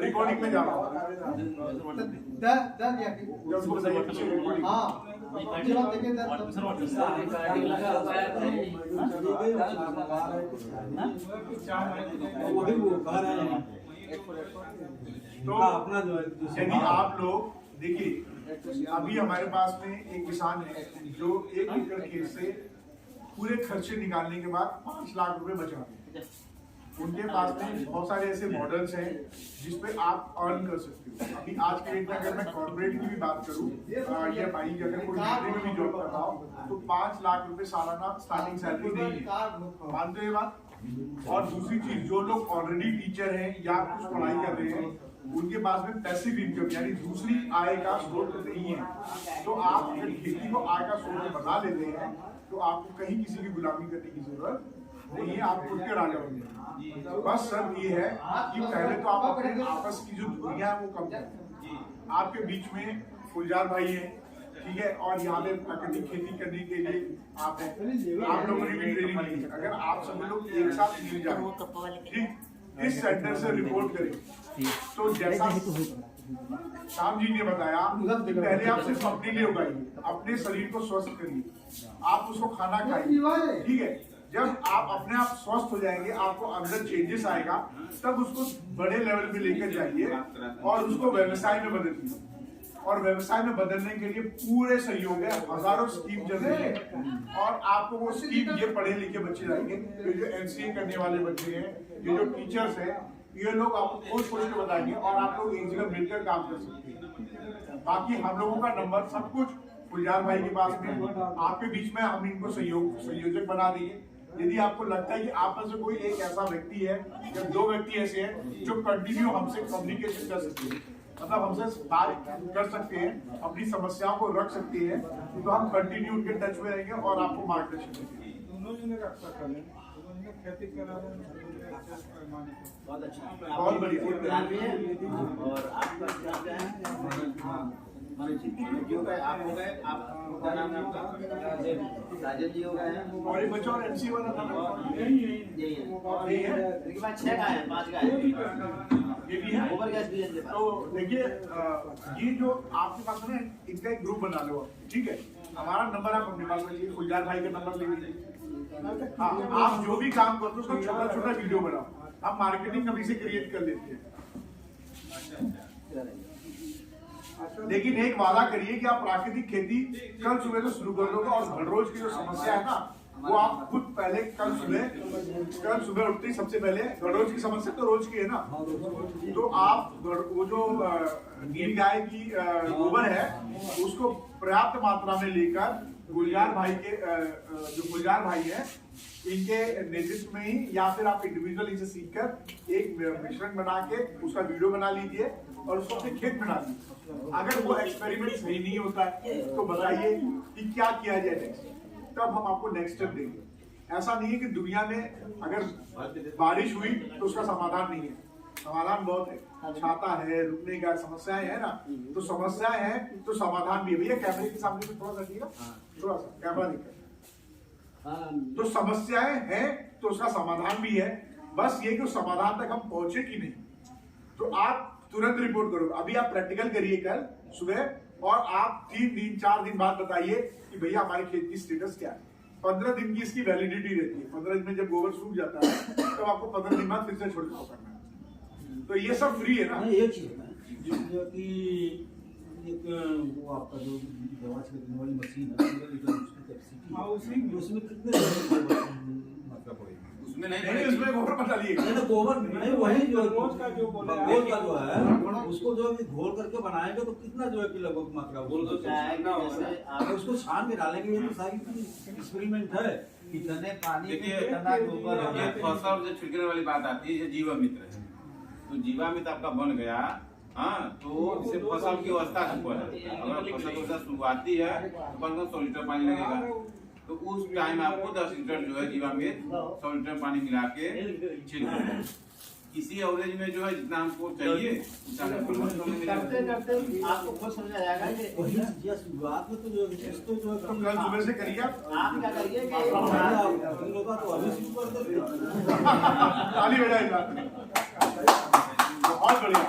रिकॉर्डिंग में जा रहा हूँ। उसको बताइए पीछे रिकॉर्डिंग। तो अपना जो है यदि आप लोग देखिए, अभी हमारे पास में एक किसान है जो 1 एकड़ खेत से पूरे खर्चे निकालने के बाद 5 लाख रुपए बचाते हैं। उनके पास में बहुत सारे ऐसे मॉडल्स हैं जिसपे आप अर्न कर सकते हो। अभी आज के डेट में अगर मैं कॉर्पोरेट की भी बात करूं या भाई अगर कोई कंपनी में भी जॉब कर रहा हूं तो 5 लाख रुपए सालाना स्टार्टिंग सैलरी नहीं है, मानते हो ये बात? और दूसरी चीज, जो लोग ऑलरेडी टीचर हैं या कुछ पढ़ाई कर रहे हैं उनके पास में पैसिव इनकम यानी दूसरी आय का स्रोत नहीं है। तो आप अगर खेती को आय का स्रोत बना लेते हैं तो आपको कहीं किसी की गुलामी करने की जरूरत नहीं है, आप खुद के राजा होंगे। तो बस सब ये है कि पहले तो आप अपने आपस की जो दूरियां है वो कम करें। आपके बीच में फुलजार भाई है, ठीक है, और यहाँ पे प्राकृतिक खेती करने के लिए आप हैं, आप लोगों ने भी ट्रेनिंग ली है। अगर आप सभी लोग एक साथ मिल जाए, ठीक, इस सेंटर से रिपोर्ट करें तो जैसा श्याम जी ने बताया, पहले आप सिर्फ अपने लिए उगाइए, अपने शरीर को स्वस्थ करिए, आप उसको खाना खाइए, ठीक है। जब आप अपने आप स्वस्थ हो जाएंगे, आपको अंदर चेंजेस आएगा, तब उसको बड़े लेवल पे लेकर जाइए और उसको व्यवसाय में बदलिए। और व्यवसाय में बदलने के लिए पूरे सहयोग है, हजारों स्कीम चल रही है और आपको वो स्कीम, ये पढ़े लिखे बच्चे जाएंगे, ये जो MCA करने वाले बच्चे हैं, ये जो टीचर्स हैं, ये लोग आपको खोज खोज के बताएंगे और आप लोग एक जगह मिलकर काम कर सकते हैं। बाकी हम लोगों का नंबर सब कुछ फुलजार भाई के पास में, आपके बीच में हम इनको संयोजक बना देंगे। यदि आपको लगता है कि आप में से कोई एक ऐसा व्यक्ति है या 2 व्यक्ति ऐसे हैं जो कंटिन्यू हमसे कम्युनिकेशन कर सकते हैं, मतलब हमसे बात कर सकते हैं, अपनी समस्याओं को रख सकते हैं, तो हम कंटिन्यू उनके टच में रहेंगे और आपको मार्गदर्शन देंगे। दोनों जने का अच्छा कर लें, दोनों जने खेती करा रहे हैं, अच्छा पैमाने पे। बहुत अच्छा, बहुत बढ़िया। और आपका क्या है? जी हो गए, आप हो गए, आपका नाम है आपका? राजन जी हो गए हैं। और एक बच्चा और MC वाला था ना? यही है। यही है। इनके पास 6 गाय हैं, 5 गाय हैं। ये भी है। गोबर गैस भी है इनके पास। तो देखिए ये जो आपके पास है ना, इनका एक ग्रुप बना लो, ठीक है? हमारा नंबर आप अपने पास रखिए, फुलजार भाई का नंबर ले लीजिए। हाँ, आप जो भी काम करते हो उसका छोटा छोटा वीडियो बनाओ, आप मार्केटिंग कभी से क्रिएट कर लेते हैं। लेकिन एक वादा करिए कि आप प्राकृतिक खेती कल सुबह से शुरू कर दोगे, और हर रोज की जो समस्या है ना, वो आप खुद पहले कल सुबह उठते ही सबसे पहले रोज की समस्या तो रोज की है ना, तो आप वो जो नील गाय की गोबर है उसको पर्याप्त मात्रा में लेकर गुलजार भाई के जो गुलजार भाई है इनके नेतृत्व में ही, या फिर आप इंडिविजुअल इनसे सीखकर एक मिश्रण बना के उसका वीडियो बना लीजिए और उसको अपने खेत में डाल दीजिए। अगर वो एक्सपेरिमेंट सही नहीं होता है तो बताइए कि क्या किया जाए नेक्स्ट, तब हम आपको नेक्स्ट स्टेप देंगे। ऐसा नहीं है कि दुनिया में अगर बारिश हुई तो उसका समाधान नहीं है, समाधान बहुत है, छाता है, रुकने का समस्याएं है ना, तो समस्याएं हैं तो समाधान भी है। भैया कैमरे के सामने से थोड़ा रखिएगा, थोड़ा सा कैमरा दिखा। तो समस्याएं हैं तो उसका समाधान भी है, बस ये कि उस समाधान तक हम पहुंचे कि नहीं। तो आप तुरंत रिपोर्ट करो, अभी आप प्रैक्टिकल करिए कल सुबह, और आप 3 दिन 4 दिन बाद बताइए कि भैया हमारे खेत की स्टेटस क्या है। 15 दिन की इसकी वैलिडिटी रहती है, 15 दिन में जब गोबर सूख जाता है तो आपको 15 दिन बाद फिर से छिड़काव करना है। तो ये सब फ्री है ना। एक चीज है जो कि एक वो आपका जो दवा छिड़कने वाली मशीन है, हाँ, उसमें कितने मतलब पड़ेगा? उसमें नहीं, उसमें गोबर मत डालिएगा। नहीं गोबर नहीं, वही जो रोज का जो बोले घोल का जो है उसको जो घोल करके बनाएंगे तो कितना जो है कि लगभग मात्रा घोल करके अगर उसको छान के डालेंगे, ये तो सारी एक्सपेरिमेंट है। कितने पानी में देखिए कितना गोबर ये फसल जो छिड़कने वाली बात आती है, ये जीवामित्र है। तो जीवामित्र आपका बन गया, हाँ, तो इससे फसल की अवस्था ऊपर है। अगर फसल की शुरुआती है तो 100 लीटर पानी लगेगा, तो उस टाइम आपको 10 लीटर जो है जीवामृत 100 लीटर पानी मिला के छिड़कना। इसी एवरेज में जो है जितना हमको चाहिए उतना करते करते आपको खुद समझ आ जाएगा कि शुरुआत में तो जो इसको जो तो कल सुबह से करिए आप क्या करिए कि ताली बजाएगा। बहुत बढ़िया,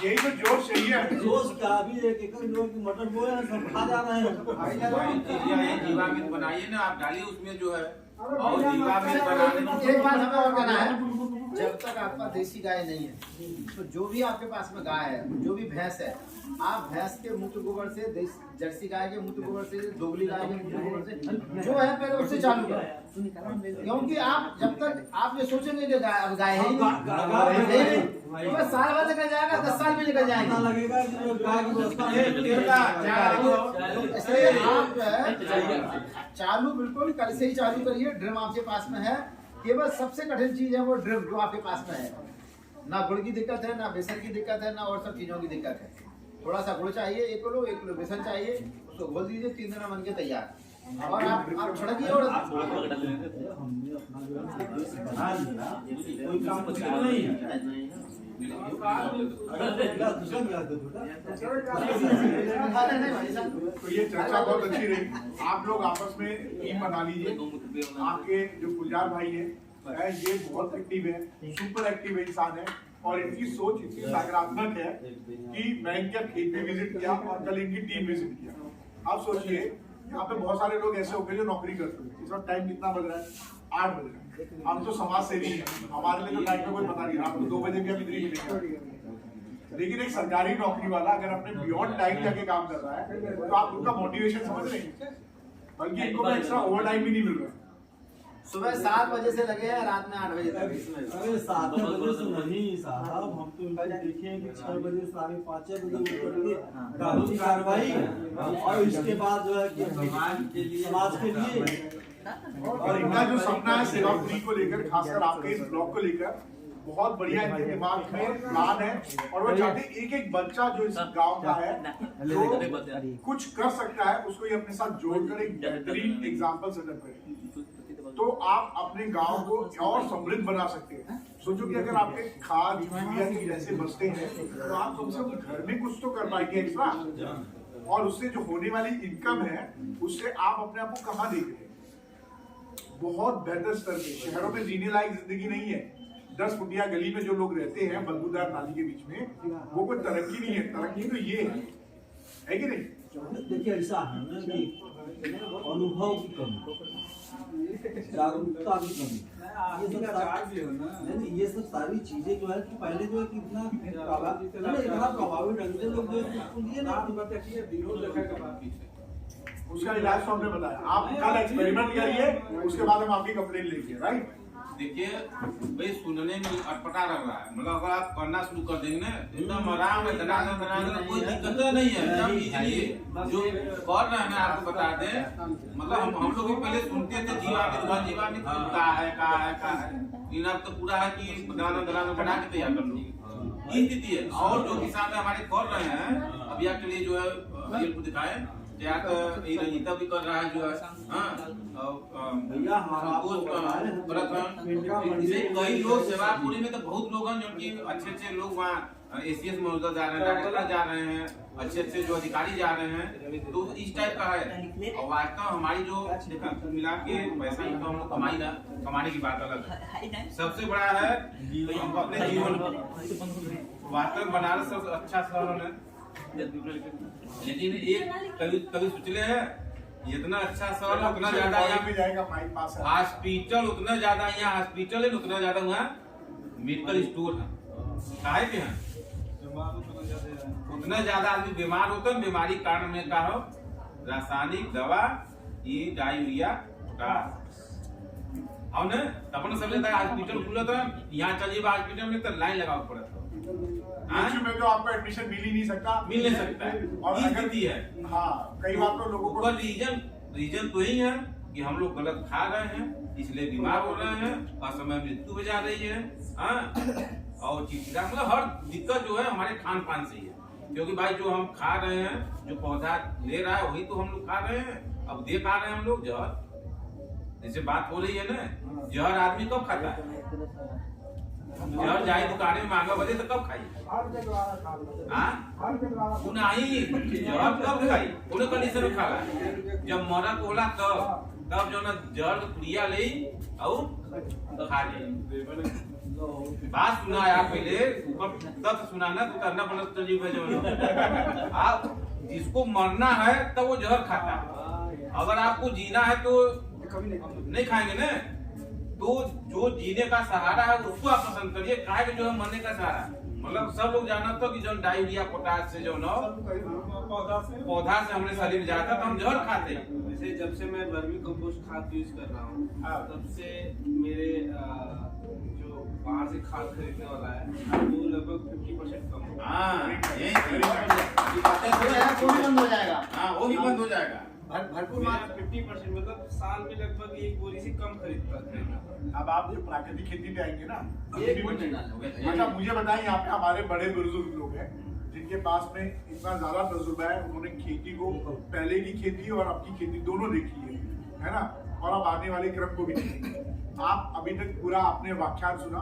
यही तो जोश चाहिए। जोश का भी 1 एकड़ जो कि मटर बोए हैं सब खा जा रहे हैं। जीवामृत बनाइए ना, आप डालिए उसमें जो है, और जीवामृत बनाने में एक बात हमें और कहना है, जब तक आपका देसी गाय नहीं है तो जो भी आपके पास में गाय है, जो भी भैंस है, आप भैंस के मूत्र गोबर से, जर्सी गाय के मूत्र गोबर से, दोगली गाय के मूत्र गोबर से जो है पहले उससे चालू करें। क्योंकि आप जब तक आप ये सोचेंगे कि गाय अब गाय है ही नहीं, तो साल भर निकल जाएगा, 10 साल में निकल जाएगा, लगेगा कि गाय की व्यवस्था इसलिए आप जो है चालू बिल्कुल कल से ही चालू करिए। ड्रम आपके पास में है, केवल सबसे कठिन चीज है वो ड्रम जो आपके पास में है। ना गुड़ की दिक्कत है, ना बेसन की दिक्कत है, ना और सब चीजों की दिक्कत है। थोड़ा सा गुड़ चाहिए 1 किलो बेसन चाहिए, उसको घोल दीजिए, 3 दिन में बन के तैयार। और आप छिड़किए और हमने अपना जो है बना लिया, कोई काम मुश्किल नहीं है। तो ये चर्चा बहुत अच्छी रही। आप लोग आपस में टीम बना लीजिए। आपके जो गुलजार भाई हैं, ये बहुत एक्टिव है, सुपर एक्टिव इंसान है, और इनकी सोच इतनी सकारात्मक है कि मैं इनके खेत में विजिट किया और कल इनकी टीम विजिट किया। आप सोचिए यहाँ पे बहुत सारे लोग ऐसे होंगे जो नौकरी करते हैं। इस वक्त टाइम कितना बज रहा है? 8 बज रहा है। हम तो समाज सेवी हैं, हमारे लिए तो टाइम का कोई पता नहीं, आपको 2 बजे भी अभी नहीं मिलेगा। लेकिन एक सरकारी नौकरी वाला अगर अपने बियॉन्ड टाइम जाके काम कर रहा है तो आप उनका मोटिवेशन समझ रहे हैं, बल्कि इनको एक्स्ट्रा ओवर टाइम भी नहीं मिल रहा है। सुबह 7 बजे से लगे हैं रात में 8 बजे तक। अरे 7 बजे से नहीं साहब, हम तो इनको देखे हैं कि 6 बजे 5:30 बजे उठ करके कानूनी कार्रवाई, और इसके बाद जो है कि समाज के लिए और इनका जो सपना है सेवा पूरी को लेकर, खासकर आपके इस ब्लॉक को लेकर, बहुत बढ़िया इनके दिमाग में प्लान है और वो चाहते हैं एक एक बच्चा जो इस गांव का है जो कुछ कर सकता है उसको ये अपने साथ जोड़कर एक बेहतरीन एग्जाम्पल सेटअप करें। तो आप अपने गांव को और समृद्ध बना सकते हैं। सोचो कि अगर आपके खाद यूरिया के पैसे बचते हैं तो आप कम से कम घर में कुछ तो कर पाएंगे एक्स्ट्रा, और उससे जो होने वाली इनकम है उससे आप अपने आप को कहाँ देख रहे हैं? बहुत बेहतर स्तर पे। शहरों में जीने लायक जिंदगी नहीं है। 10 फुटिया गली में जो लोग रहते हैं बदबूदार नाली के बीच में, वो कोई तरक्की नहीं है। तरक्की तो ये है कि नहीं? देखिए ऐसा है ना कि अनुभव की कमी, जागरूकता की कमी, ये सब सारी चीजें जो है कि पहले जो है कि इतना प्रभावी ढंग से लोग जो है उसका इलाज तो हमने बताया। आप कल एक्सपेरिमेंट करिए, उसके बाद हम आपकी कंप्लेंट लेंगे, राइट? देखिए भाई सुनने में अटपटा लग रहा है, मतलब अगर आप करना शुरू कर देंगे ना एकदम आराम है, दना कोई दिक्कत नहीं है, एकदम इजीली जो कर रहे हैं आपको बता दें। मतलब हम लोग भी पहले सुनते थे जीवामृत कहा है, लेकिन अब तो पूरा है कि दना बना के तैयार कर लो, ये स्थिति है। और जो किसान हमारे कर रहे हैं अभी आपके लिए जो है ये दिखाए या तो रंजीता भी कर रहा है जो है कई लोग सेवापुरी में तो बहुत लोग हैं जो कि अच्छे लोग वहाँ एसीएस महोदय जा रहे हैं, डायरेक्टर जा रहे हैं, अच्छे जो अधिकारी जा रहे हैं, तो इस टाइप का है। और वास्तव हमारी जो मिला के पैसा ही तो हम लोग कमाने की बात अलग है। सबसे बड़ा है हम अपने जीवन वास्तव बनारस सबसे अच्छा शहर है, लेकिन एक कभी सोचले है इतना अच्छा शहर उतना ज्यादा यहाँ भी जाएगा हॉस्पिटल उतना ज्यादा यहाँ हॉस्पिटल है उतना ज्यादा वहाँ मेडिकल स्टोर है, काहे के हैं उतना ज्यादा आदमी बीमार होता है। बीमारी कारण में का हो रासायनिक दवा ये डायूरिया और न अपन सब लेता है हॉस्पिटल खुला था, यहाँ चलिए हॉस्पिटल में तो लाइन लगाना पड़ा था। में तो आपको एडमिशन मिल ही नहीं सकता है और स्थिति है। हाँ, कई बार तो लोगों को रीजन तो यही है कि हम लोग गलत खा रहे हैं इसलिए बीमार हो रहे हैं, असमय मृत्यु हो जा रही है। और चिड़चिड़ा मतलब हर दिक्कत जो है हमारे खान पान से ही है, क्योंकि भाई जो हम खा रहे हैं जो पौधा ले रहा है वही तो हम लोग खा रहे हैं। अब दे खा रहे हैं हम लोग जहर, जैसे बात हो रही है ना, जहर आदमी कब खाता है? जहर जाए दुकान में मांगा बजे तो कब खाई? नहीं जहर कब खाई? पूरे कंडीशन में खा रहा जब मरत होला तब जो ना जहर क्रिया ले और खा ले। बात सुना आप पहले तब सुना ना तो करना पड़ा। आप जिसको मरना है तब वो जहर खाता है, अगर आपको जीना है तो नहीं खाएंगे ना। तो जो जीने का सहारा है उसको आप पसंद करिए, काहे जो है मरने का सहारा। मतलब सब लोग जाना तो कि जो डायूरिया पोटास से जो ना पौधा से हमने शरीर में जाता तो हम जहर खाते हैं। जैसे जब से मैं वर्मी कंपोस्ट खाद यूज कर रहा हूँ तब से मेरे जो बाहर से खाद खरीदने वाला है वो लगभग 50% कम हो गया। वो भी बंद हो जाएगा भरपूर 50%, मतलब साल में लगभग एक बोरी से कम खरीदता। अब आप जो प्राकृतिक खेती पे आएंगे ना, अच्छा मुझे बताएं यहाँ पे हमारे बड़े बुजुर्ग लोग हैं जिनके पास में इतना ज्यादा तजुर्बा है, उन्होंने खेती को पहले की खेती और अब की खेती दोनों देखी है ना, और अब आने वाले क्रम को भी देखेंगे। आप अभी तक पूरा आपने व्याख्यान सुना,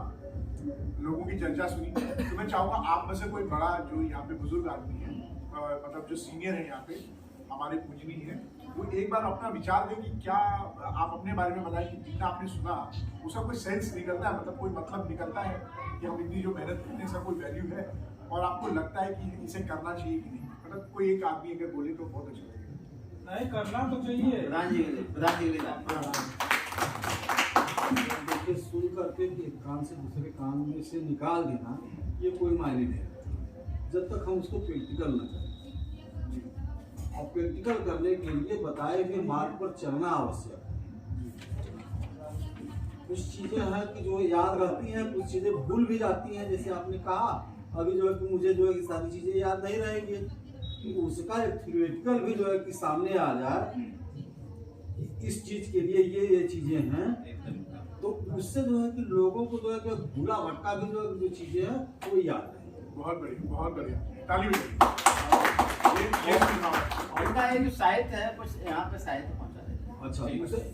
लोगों की चर्चा सुनी, तो मैं चाहूंगा आप में से कोई बड़ा जो यहाँ पे बुजुर्ग आदमी है, मतलब जो सीनियर है यहाँ पे हमारे पूजनीय है, वो एक बार अपना विचार दें कि क्या आप अपने बारे में बताएं कि जितना आपने सुना उसका कोई सेंस निकलता है, मतलब कोई मतलब निकलता है कि हम इतनी जो मेहनत करते हैं इसका कोई वैल्यू है और आपको लगता है कि इसे करना चाहिए कि नहीं। मतलब कोई एक आदमी अगर बोले तो बहुत अच्छा लगेगा। नहीं करना तो चाहिए। देखिए सुन करके एक कान से दूसरे कान में से निकाल देना ये कोई मायने नहीं जब तक हम उसको प्रैक्टिकल न करें। और प्रैक्टिकल करने के लिए बताए हुए मार्ग पर चलना आवश्यक है। कुछ चीजें हैं कि जो याद रहती हैं, कुछ चीजें भूल भी जाती हैं। जैसे आपने कहा अभी जो है कि मुझे जो है कि सारी चीजें याद नहीं रहेंगी, कि उसका एक थ्योरेटिकल भी जो है कि सामने आ जाए, इस चीज के लिए ये चीजें हैं तो उससे जो है कि लोगों को जो है कि भूला भटका भी जो चीजें हैं वो याद है। बहुत बढ़िया ताली बजाइए। ये सुनाओ। इनका ये जो साहित्य है कुछ यहाँ पे साहित्य पहुँचा देते हैं। अच्छा,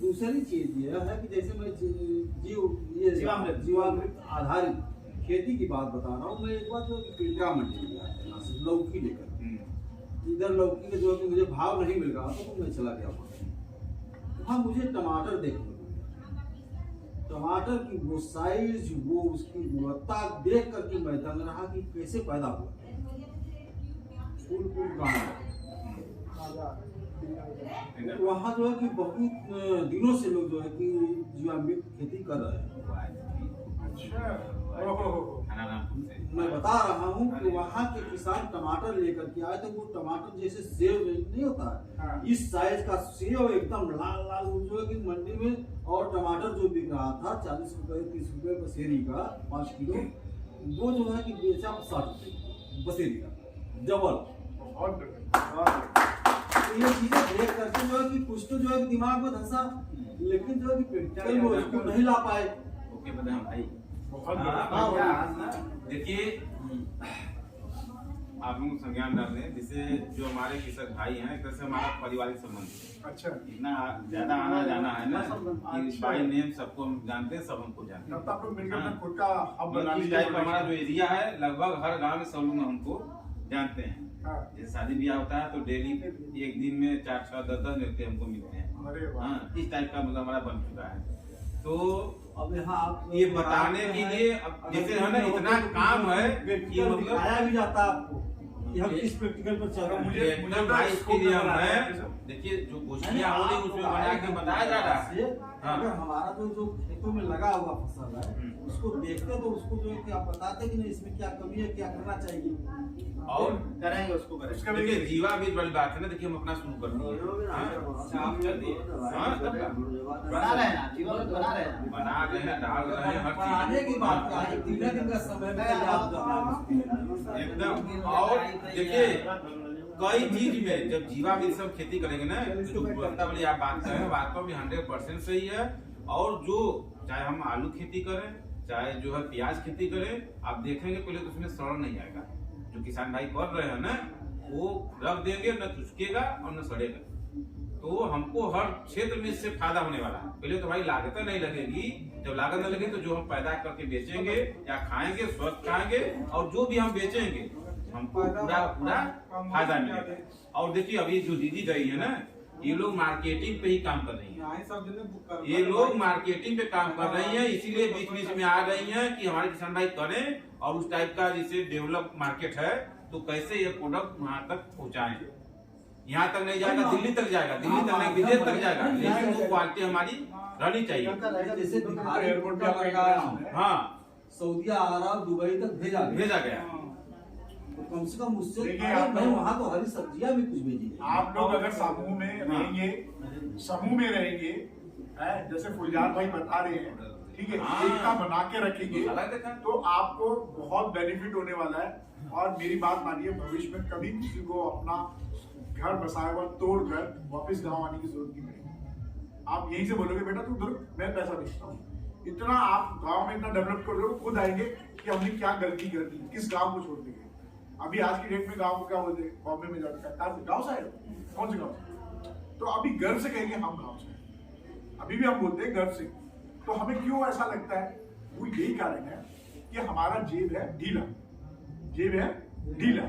दूसरी चीज ये है कि जैसे मैं जीवामृत आधारित खेती की बात बता रहा हूँ। मैं एक बार जो पिंडरा मंडी गया यहाँ से लौकी लेकर, इधर लौकी के जो है कि मुझे भाव नहीं मिल रहा था तो मैं चला गया वहाँ मुझे टमाटर देखने को मिला। टमाटर की वो साइज, वो उसकी गुणवत्ता देख करके मैं दंग रहा कि कैसे पैदा हुआ। फूल वहाँ जो है कि बहुत दिनों से लोग जो है कि जीवामृत खेती कर रहे हैं। अच्छा, मैं बता रहा हूँ कि वहाँ के किसान टमाटर लेकर के आए थे। वो टमाटर जैसे सेव नहीं होता है, इस साइज का सेव एकदम लाल लाल जो है कि मंडी में। और टमाटर जो बिक रहा था 40 रुपए 30 रुपए बसेरी का 5 किलो, वो जो है कि बेचा 60 रुपए बसेरी का, डबल। तो ये चीजें देख करके जो है कि कुछ तो जो है दिमाग में धंसा, लेकिन जो है कि प्रैक्टिकल में उसको नहीं ला पाए। ओके बताएं भाई। बहुत देखिए आप लोग संज्ञान डाल रहे हैं, जिससे जो हमारे कृषक भाई हैं एक तरह से हमारा पारिवारिक संबंध है। अच्छा, इतना ज्यादा आना जाना है ना कि बाई नेम सबको हम जानते हैं, सब हमको जानते हैं। तब तो आप लोग मिलकर अपना खुद का हब बना इस टाइप का हमारा जो एरिया है लगभग हर गांव में सब लोग हमको जानते हैं। जैसे शादी ब्याह होता है तो डेली एक दिन में 4 6 10 व्यक्ति हमको मिलते हैं। अरे वाह, इस टाइप का मतलब हमारा बन चुका है। तो अब यहाँ आप ये बताने के लिए अब जैसे है ना इतना काम है कि मतलब आया भी जाता है आपको कि हम किस प्रैक्टिकल पर चल रहे हैं। मुझे एकदम भाई इसके लिए हम है। देखिए जो गोष्ठियाँ हो रही उसमें बना के बताया जा रहा है। अगर हमारा जो खेतों में लगा हुआ फसल है उसको देखते तो उसको जो है कि आप बताते कि नहीं इसमें क्या कमी है, क्या करना चाहिए और करेंगे उसको करेंगे। देखिए जीवामृत वाली बात है ना। देखिए हम अपना शुरू कर दिए, आप कर दिए बना रहे हैं, जीवामृत बना रहे हैं, बना रहे हैं, डाल रहे हैं, हर आने की बात का 3 दिन का समय में याद चीज एकदम। और देखिए कई चीज में जब जीवामृत सब खेती करेंगे ना तो जो गुणवत्ता वाली आप बात कर रहे हैं वास्तव में 100% सही है। और जो चाहे हम आलू खेती करें चाहे जो है प्याज खेती करें, आप देखेंगे पहले तो उसमें सड़ नहीं आएगा। जो किसान भाई कर रहे हैं ना वो रख देंगे, न चुसकेगा और न सड़ेगा। तो हमको हर क्षेत्र में इससे फायदा होने वाला है। पहले तो भाई लागत नहीं लगेगी, जब लागत न लगे तो जो हम पैदा करके बेचेंगे या खाएंगे स्वस्थ खाएंगे, और जो भी हम बेचेंगे हमको पूरा फायदा मिलेगा। और देखिए अभी जो दीदी गई है ना ये लोग मार्केटिंग पे ही काम कर रही हैं। ये लोग मार्केटिंग पे काम कर रही हैं, इसीलिए बीच बीच में आ रही हैं कि हमारे किसान भाई करें और उस टाइप का जैसे डेवलप मार्केट है तो कैसे ये प्रोडक्ट वहां तक पहुंचाएं। यहाँ तक नहीं जाएगा, दिल्ली तक जाएगा, दिल्ली तक नहीं विदेश तक जाएगा, लेकिन वो क्वालिटी हमारी रहनी चाहिए। जैसे बिहार एयरपोर्ट पर लगाया, हाँ सऊदी अरब दुबई तक भेजा गया। तो कम से कम उससे मैं वहाँ तो हरी सब्जियां भी कुछ भेजी। आप लोग अगर समूह में रहेंगे, समूह में रहेंगे, जैसे फुलजान भाई बता रहे हैं, ठीक है, एकता बना के रखेंगे तो आपको बहुत बेनिफिट होने वाला है। और मेरी बात मानिए, भविष्य में कभी किसी को अपना घर बसाया हुआ तोड़कर वापस गाँव आने की जरूरत नहीं पड़ेगी। आप यहीं से बोलोगे बेटा तू दूर मैं पैसा बेचता हूँ, इतना आप गाँव में इतना डेवलप कर रहे हो, खुद आएंगे कि हमने क्या गलती कर दी, किस गाँव को छोड़ देंगे। अभी आज की डेट में गांव को क्या बोलते हैं, बॉम्बे में जाकर गांव से आए, कौन से गांव से? तो अभी गर्व से कहेंगे हम गांव से, अभी भी हम बोलते हैं गर्व से। तो हमें क्यों ऐसा लगता है, वो यही कारण है कि हमारा जेब है ढीला, जेब है ढीला।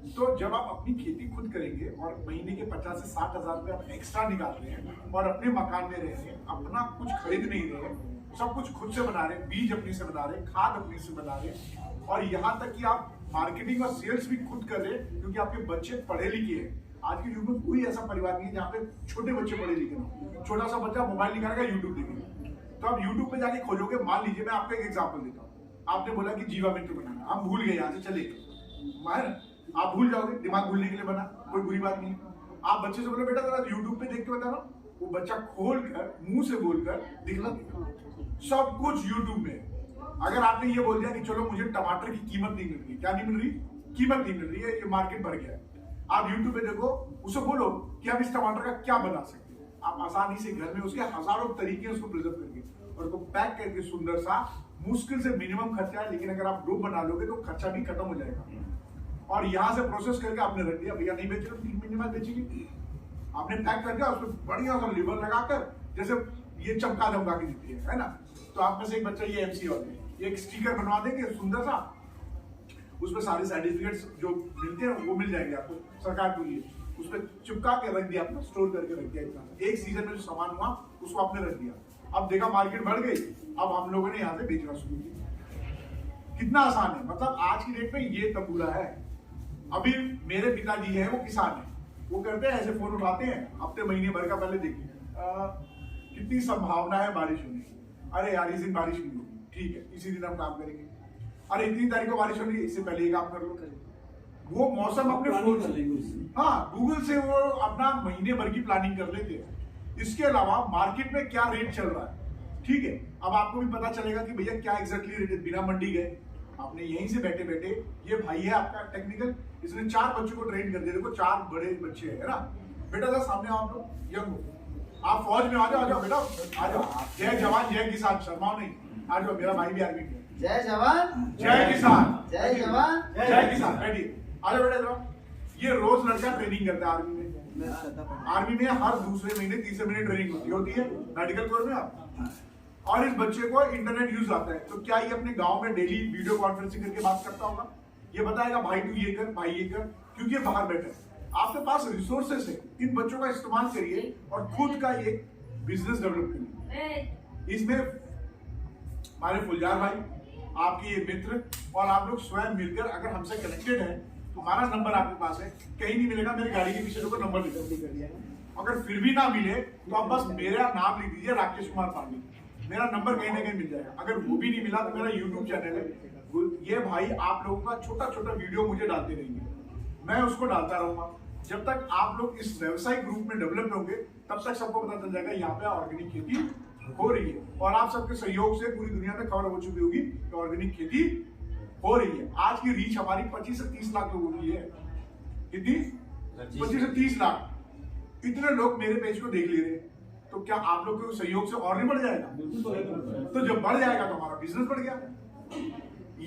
तो जब आप अपनी खेती खुद करेंगे और महीने के 50 से 60 हजार रुपये आप एक्स्ट्रा निकाल रहे हैं और अपने मकान में रह रहे हैं, अपना कुछ खरीद नहीं रहे हैं, सब कुछ खुद से बना रहे हैं, बीज अपने से बना रहे हैं, खाद अपने से बना रहे हैं, और यहाँ तक कि आप मार्केटिंग और सेल्स भी खुद कर रहे हैं क्योंकि आपके बच्चे पढ़े लिखे हैं। आज के युग में कोई ऐसा परिवार नहीं है जहाँ पे छोटे बच्चे पढ़े लिखे ना। छोटा सा बच्चा मोबाइल निकालेगा, यूट्यूब देखेगा, तो आप यूट्यूब पे जाके खोजोगे। मान लीजिए मैं आपको एक एग्जांपल देता हूँ, आपने बोला कि जीवामृत बनाना, आप भूल गए, यहाँ से चले गए, आप भूल जाओगे, दिमाग भूलने के लिए बना, कोई बुरी बात नहीं। आप बच्चे से बोले बेटा जरा यूट्यूब पे देख के बता रहा, वो बच्चा खोल कर मुंह से बोलकर दिखला सब कुछ यूट्यूब में। अगर आपने ये बोल दिया कि चलो मुझे टमाटर की कीमत नहीं मिल रही, क्या नहीं मिल रही, कीमत नहीं मिल रही है, ये मार्केट बढ़ गया है, आप यूट्यूब पे देखो, उसे बोलो कि आप इस टमाटर का क्या बना सकते हैं। आप आसानी से घर में उसके हजारों तरीके उसको प्रिजर्व करके और उसको पैक करके सुंदर सा, मुश्किल से मिनिमम खर्चा है, लेकिन अगर आप ग्रुप बना लोगे तो खर्चा भी खत्म हो जाएगा। और यहाँ से प्रोसेस करके आपने रख दिया, भैया नहीं बेच रहे 3 महीने बाद बेचेंगे, आपने पैक करके उसमें बढ़िया सा लिवर लगाकर, जैसे ये चमका धमका के देती है ना। तो आप में से एक बच्चा ये एमसी और ये एक स्टिकर बनवा देंगे सुंदर सा, उसमें सारे सर्टिफिकेट्स जो मिलते हैं वो मिल जाएंगे आपको, सरकार को लिए उस पर चिपका के रख दिया, आपने स्टोर करके रख दिया। इतना एक सीजन में जो सामान हुआ उसको आपने रख दिया, अब देखा मार्केट बढ़ गई, अब हम लोगों ने यहाँ से बेचना शुरू किया। कितना आसान है, मतलब आज की डेट में ये तबूरा है। अभी मेरे पिताजी है वो किसान है, वो करते हैं ऐसे फोन उठाते हैं हफ्ते महीने भर का, पहले देखिए कितनी संभावना है बारिश होने की, अरे यार इस दिन बारिश नहीं होगी, ठीक है इसी दिन हम काम करेंगे, अरे इतनी तारीख को बारिश होगी इससे पहले ये काम कर लो। वो मौसम अपने फोन से, हाँ गूगल से वो अपना महीने भर की प्लानिंग कर लेते हैं। इसके अलावा मार्केट में क्या रेट चल रहा है, ठीक है, अब आपको भी पता चलेगा कि भैया क्या एग्जैक्टली रेट है। बिना मंडी गए आपने यहीं से बैठे बैठे, ये भाई है आपका टेक्निकल, इसने 4 बच्चों को ट्रेन कर दिया, देखो 4 बड़े बच्चे है ना। बेटा सर सामने आओ, आप लोग यंग हो, आप फौज में आ जाओ बेटा, आ जाओ। जय जवान जय किसान, शर्माओ नहीं, आ जाओ, मेरा भाई भी आर्मी में। जय जवान जय किसान, जय जवान जय किसान। बैठिए, आ जाओ बेटा जरा। ये रोज लड़का ट्रेनिंग करता है आर्मी में। आर्मी में हर दूसरे महीने तीसरे महीने ट्रेनिंग होती है मेडिकल कोर में आप। और इस बच्चे को इंटरनेट यूज आता है, तो क्या ये अपने गांव में डेली वीडियो कॉन्फ्रेंसिंग करके बात करता होगा? ये बताएगा भाई तू ये कर, भाई ये कर, क्योंकि ये बाहर बैठा है। आपके पास रिसोर्सेस है, इन बच्चों का इस्तेमाल करिए और खुद का एक बिजनेस डेवलप करिए। इसमें हमारे फुलजार भाई, आपके ये मित्र और आप लोग स्वयं मिलकर अगर हमसे कनेक्टेड है, हमारा नंबर आपके पास है, कहीं नहीं मिलेगा, मेरी गाड़ी के पीछे देखो नंबर लिख दिया। अगर फिर भी ना मिले तो आप बस मेरा नाम लिख दीजिए, राकेश कुमार पांडे, मेरा नंबर कहीं ना कहीं मिल जाएगा। अगर वो भी नहीं मिला तो मेरा यूट्यूब चैनल है, ये भाई आप लोगों का छोटा छोटा वीडियो मुझे डालते रहेंगे, मैं उसको डालता रहूंगा। जब तक आप लोग इस व्यवसायिक ग्रुप में डेवलप होंगे तब तक सबको पता चल जाएगा यहाँ पे ऑर्गेनिक खेती हो रही है। और आप सबके सहयोग से पूरी दुनिया में खबर हो चुकी होगी कि ऑर्गेनिक खेती हो रही है। आज की रीच हमारी 25 से 30 लाख लोगों की है। कितनी? 25 से 30 लाख। इतने लोग मेरे पेज को देख ले रहे हैं, तो क्या आप लोग के सहयोग से और नहीं बढ़ जाएगा? तो जब बढ़ जाएगा तो हमारा बिजनेस बढ़ गया।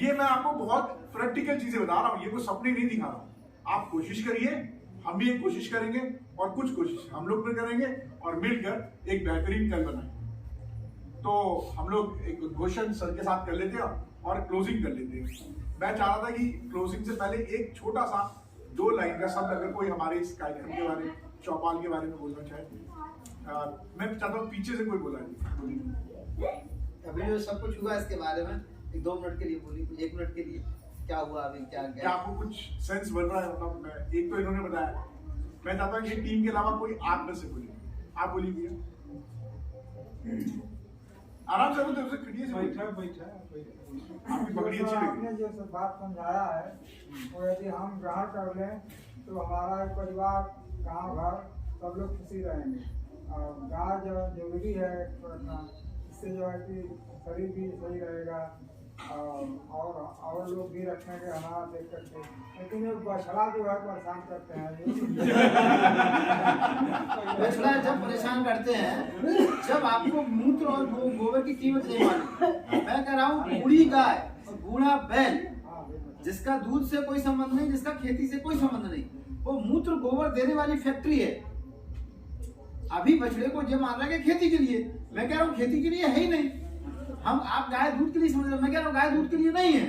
ये मैं आपको बहुत प्रैक्टिकल चीजें बता रहा हूँ, ये कोई सपने नहीं दिखा रहा हूँ। आप कोशिश करिए, हम भी एक कोशिश करेंगे और कुछ कोशिश हम लोग भी करेंगे और मिलकर एक बेहतरीन कल बनाएंगे। तो हम लोग एक उद्घोषण सर के साथ कर लेते हैं और क्लोजिंग कर लेते हैं। मैं चाह रहा था कि क्लोजिंग से पहले एक छोटा सा 2 लाइन का शब्द अगर कोई हमारे इस कार्यक्रम के बारे में, चौपाल के बारे में बोलना चाहे। मैं चाहता हूँ पीछे से कोई बोला नहीं। अभी जो सब कुछ हुआ इसके बारे में 1-2 मिनट के लिए बोली, 1 मिनट के लिए क्या हुआ, अभी क्या आपको कुछ सेंस बन रहा है? मतलब मैं एक तो इन्होंने बताया, मैं चाहता हूँ कि टीम के अलावा कोई आप में से बोलिए। आप बोलिए भैया, आराम से बोलते, बैठा आपकी पकड़ी अच्छी लगी। आपने जैसे बात समझाया है वो यदि हम ग्रहण कर लें तो हमारा परिवार, गाँव घर सब लोग खुशी रहेंगे। और गाय जो जरूरी है, इससे जो है कि शरीर भी सही रहेगा और लोग भी रखेंगे हमारा देख करके। लेकिन ये बछड़ा जो है परेशान करते हैं। बछड़ा जब परेशान करते हैं, जब आपको मूत्र और गोबर की कीमत नहीं मालूम। मैं कह रहा हूँ बूढ़ी गाय और बूढ़ा बैल, जिसका दूध से कोई संबंध नहीं, जिसका खेती से कोई संबंध नहीं, वो मूत्र गोबर देने वाली फैक्ट्री है। अभी बछड़े को जो मान रहा है खेती के लिए, मैं कह रहा हूँ खेती के लिए है ही नहीं। आप गाय दूध के लिए समझ रहे हो, मैं कह रहा हूँ गाय दूध के लिए नहीं है।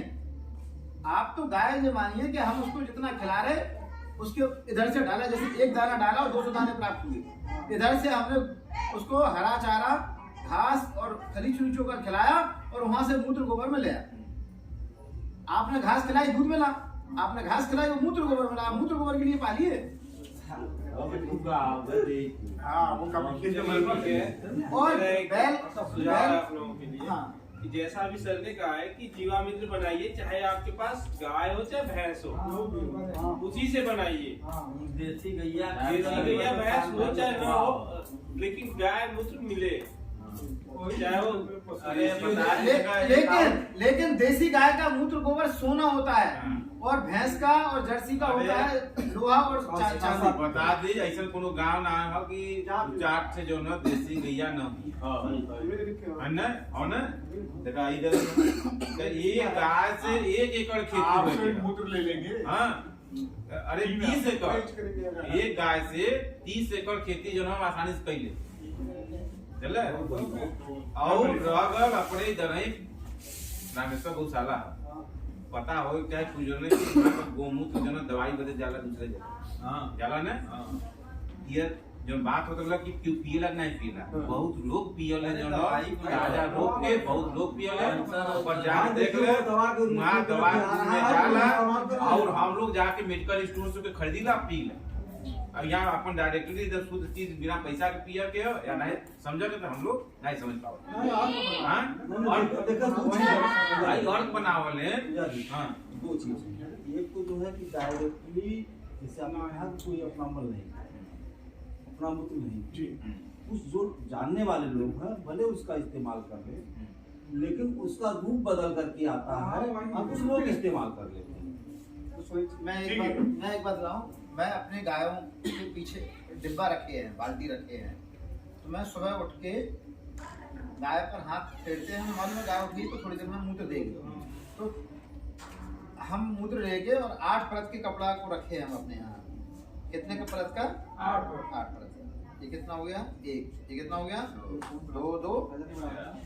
आप तो गाय जो मानिए कि हम उसको जितना खिला रहे उसके इधर से डाला, जैसे 1 दाना डाला और 200 दाने प्राप्त हुए। इधर से हमने उसको हरा चारा, घास और खली चुनी चोकर खिलाया और वहां से मूत्र गोबर में ले आया। आपने घास खिलाई, दूध मिला, आपने घास खिलाई, वो मूत्र गोबर मिला। मूत्र गोबर के लिए पालिए। हाँ, वो और बैल सुझाव आप लोगों के लिए कि जैसा अभी सर ने कहा है कि जीवामृत बनाइए, चाहे आपके पास गाय हो चाहे भैंस हो, उसी से बनाइए। देसी गैया भैंस हो चाहे न हो, लेकिन गाय मूत्र मिले, चाहे वो। लेकिन देसी गाय का मूत्र गोबर सोना होता है। और भैंस का और जर्सी का होता है लोहा और चांदी। बता दी ऐसा कोनो गांव ना हो कि चाट से जो ना देसी गैया ना है ना और ना देखा इधर एक गाय से 1 एकड़ खेती मूत्र ले लेंगे। हाँ अरे 30 एकड़ एक गाय से 30 एकड़ खेती जो ना हम आसानी से कैले चले और रगल अपने इधर ही रामेश्वर गौशाला पता हो क्या पूजने गोमूत्र जो ना दवाई बदे जाला दूसरे जगह हाँ जाला ना ये जो बात होता कि क्यों पियला नहीं पियला बहुत लोग पियल है जो राजा लोग के बहुत लोग पियल है पर जाके देख ले वहाँ दवा में जाला और हम लोग जाके मेडिकल स्टोर से खरीदीला पीला अब यहाँ अपन डायरेक्टली इधर शुद्ध चीज बिना पैसा के पिया के हो या नहीं समझोगे तो हम लोग नहीं समझ पाओ हाँ अर्थ बनावले हाँ 2 चीज एक तो जो है कि डायरेक्टली जैसे आपने कहा कोई अपना अमल नहीं अपना मूत्र नहीं जी उस जो जानने वाले लोग हैं भले उसका इस्तेमाल कर ले लेकिन उसका रूप बदल करके आता है अब कुछ लोग इस्तेमाल कर लेते हैं। मैं एक बात बताऊं, मैं अपने गायों के पीछे डिब्बा रखे हैं, बाल्टी रखे हैं, तो मैं सुबह उठ के गाय पर हाथ फेरते हैं, मालूम है गाय उठी तो थोड़ी देर में मूत्र देगी, तो हम मूत्र लेके और 8 परत के कपड़ा को रखे हैं हम अपने यहाँ। कितने का परत का? 8 परत। ये कितना हो गया? 1। ये कितना हो गया? 2 2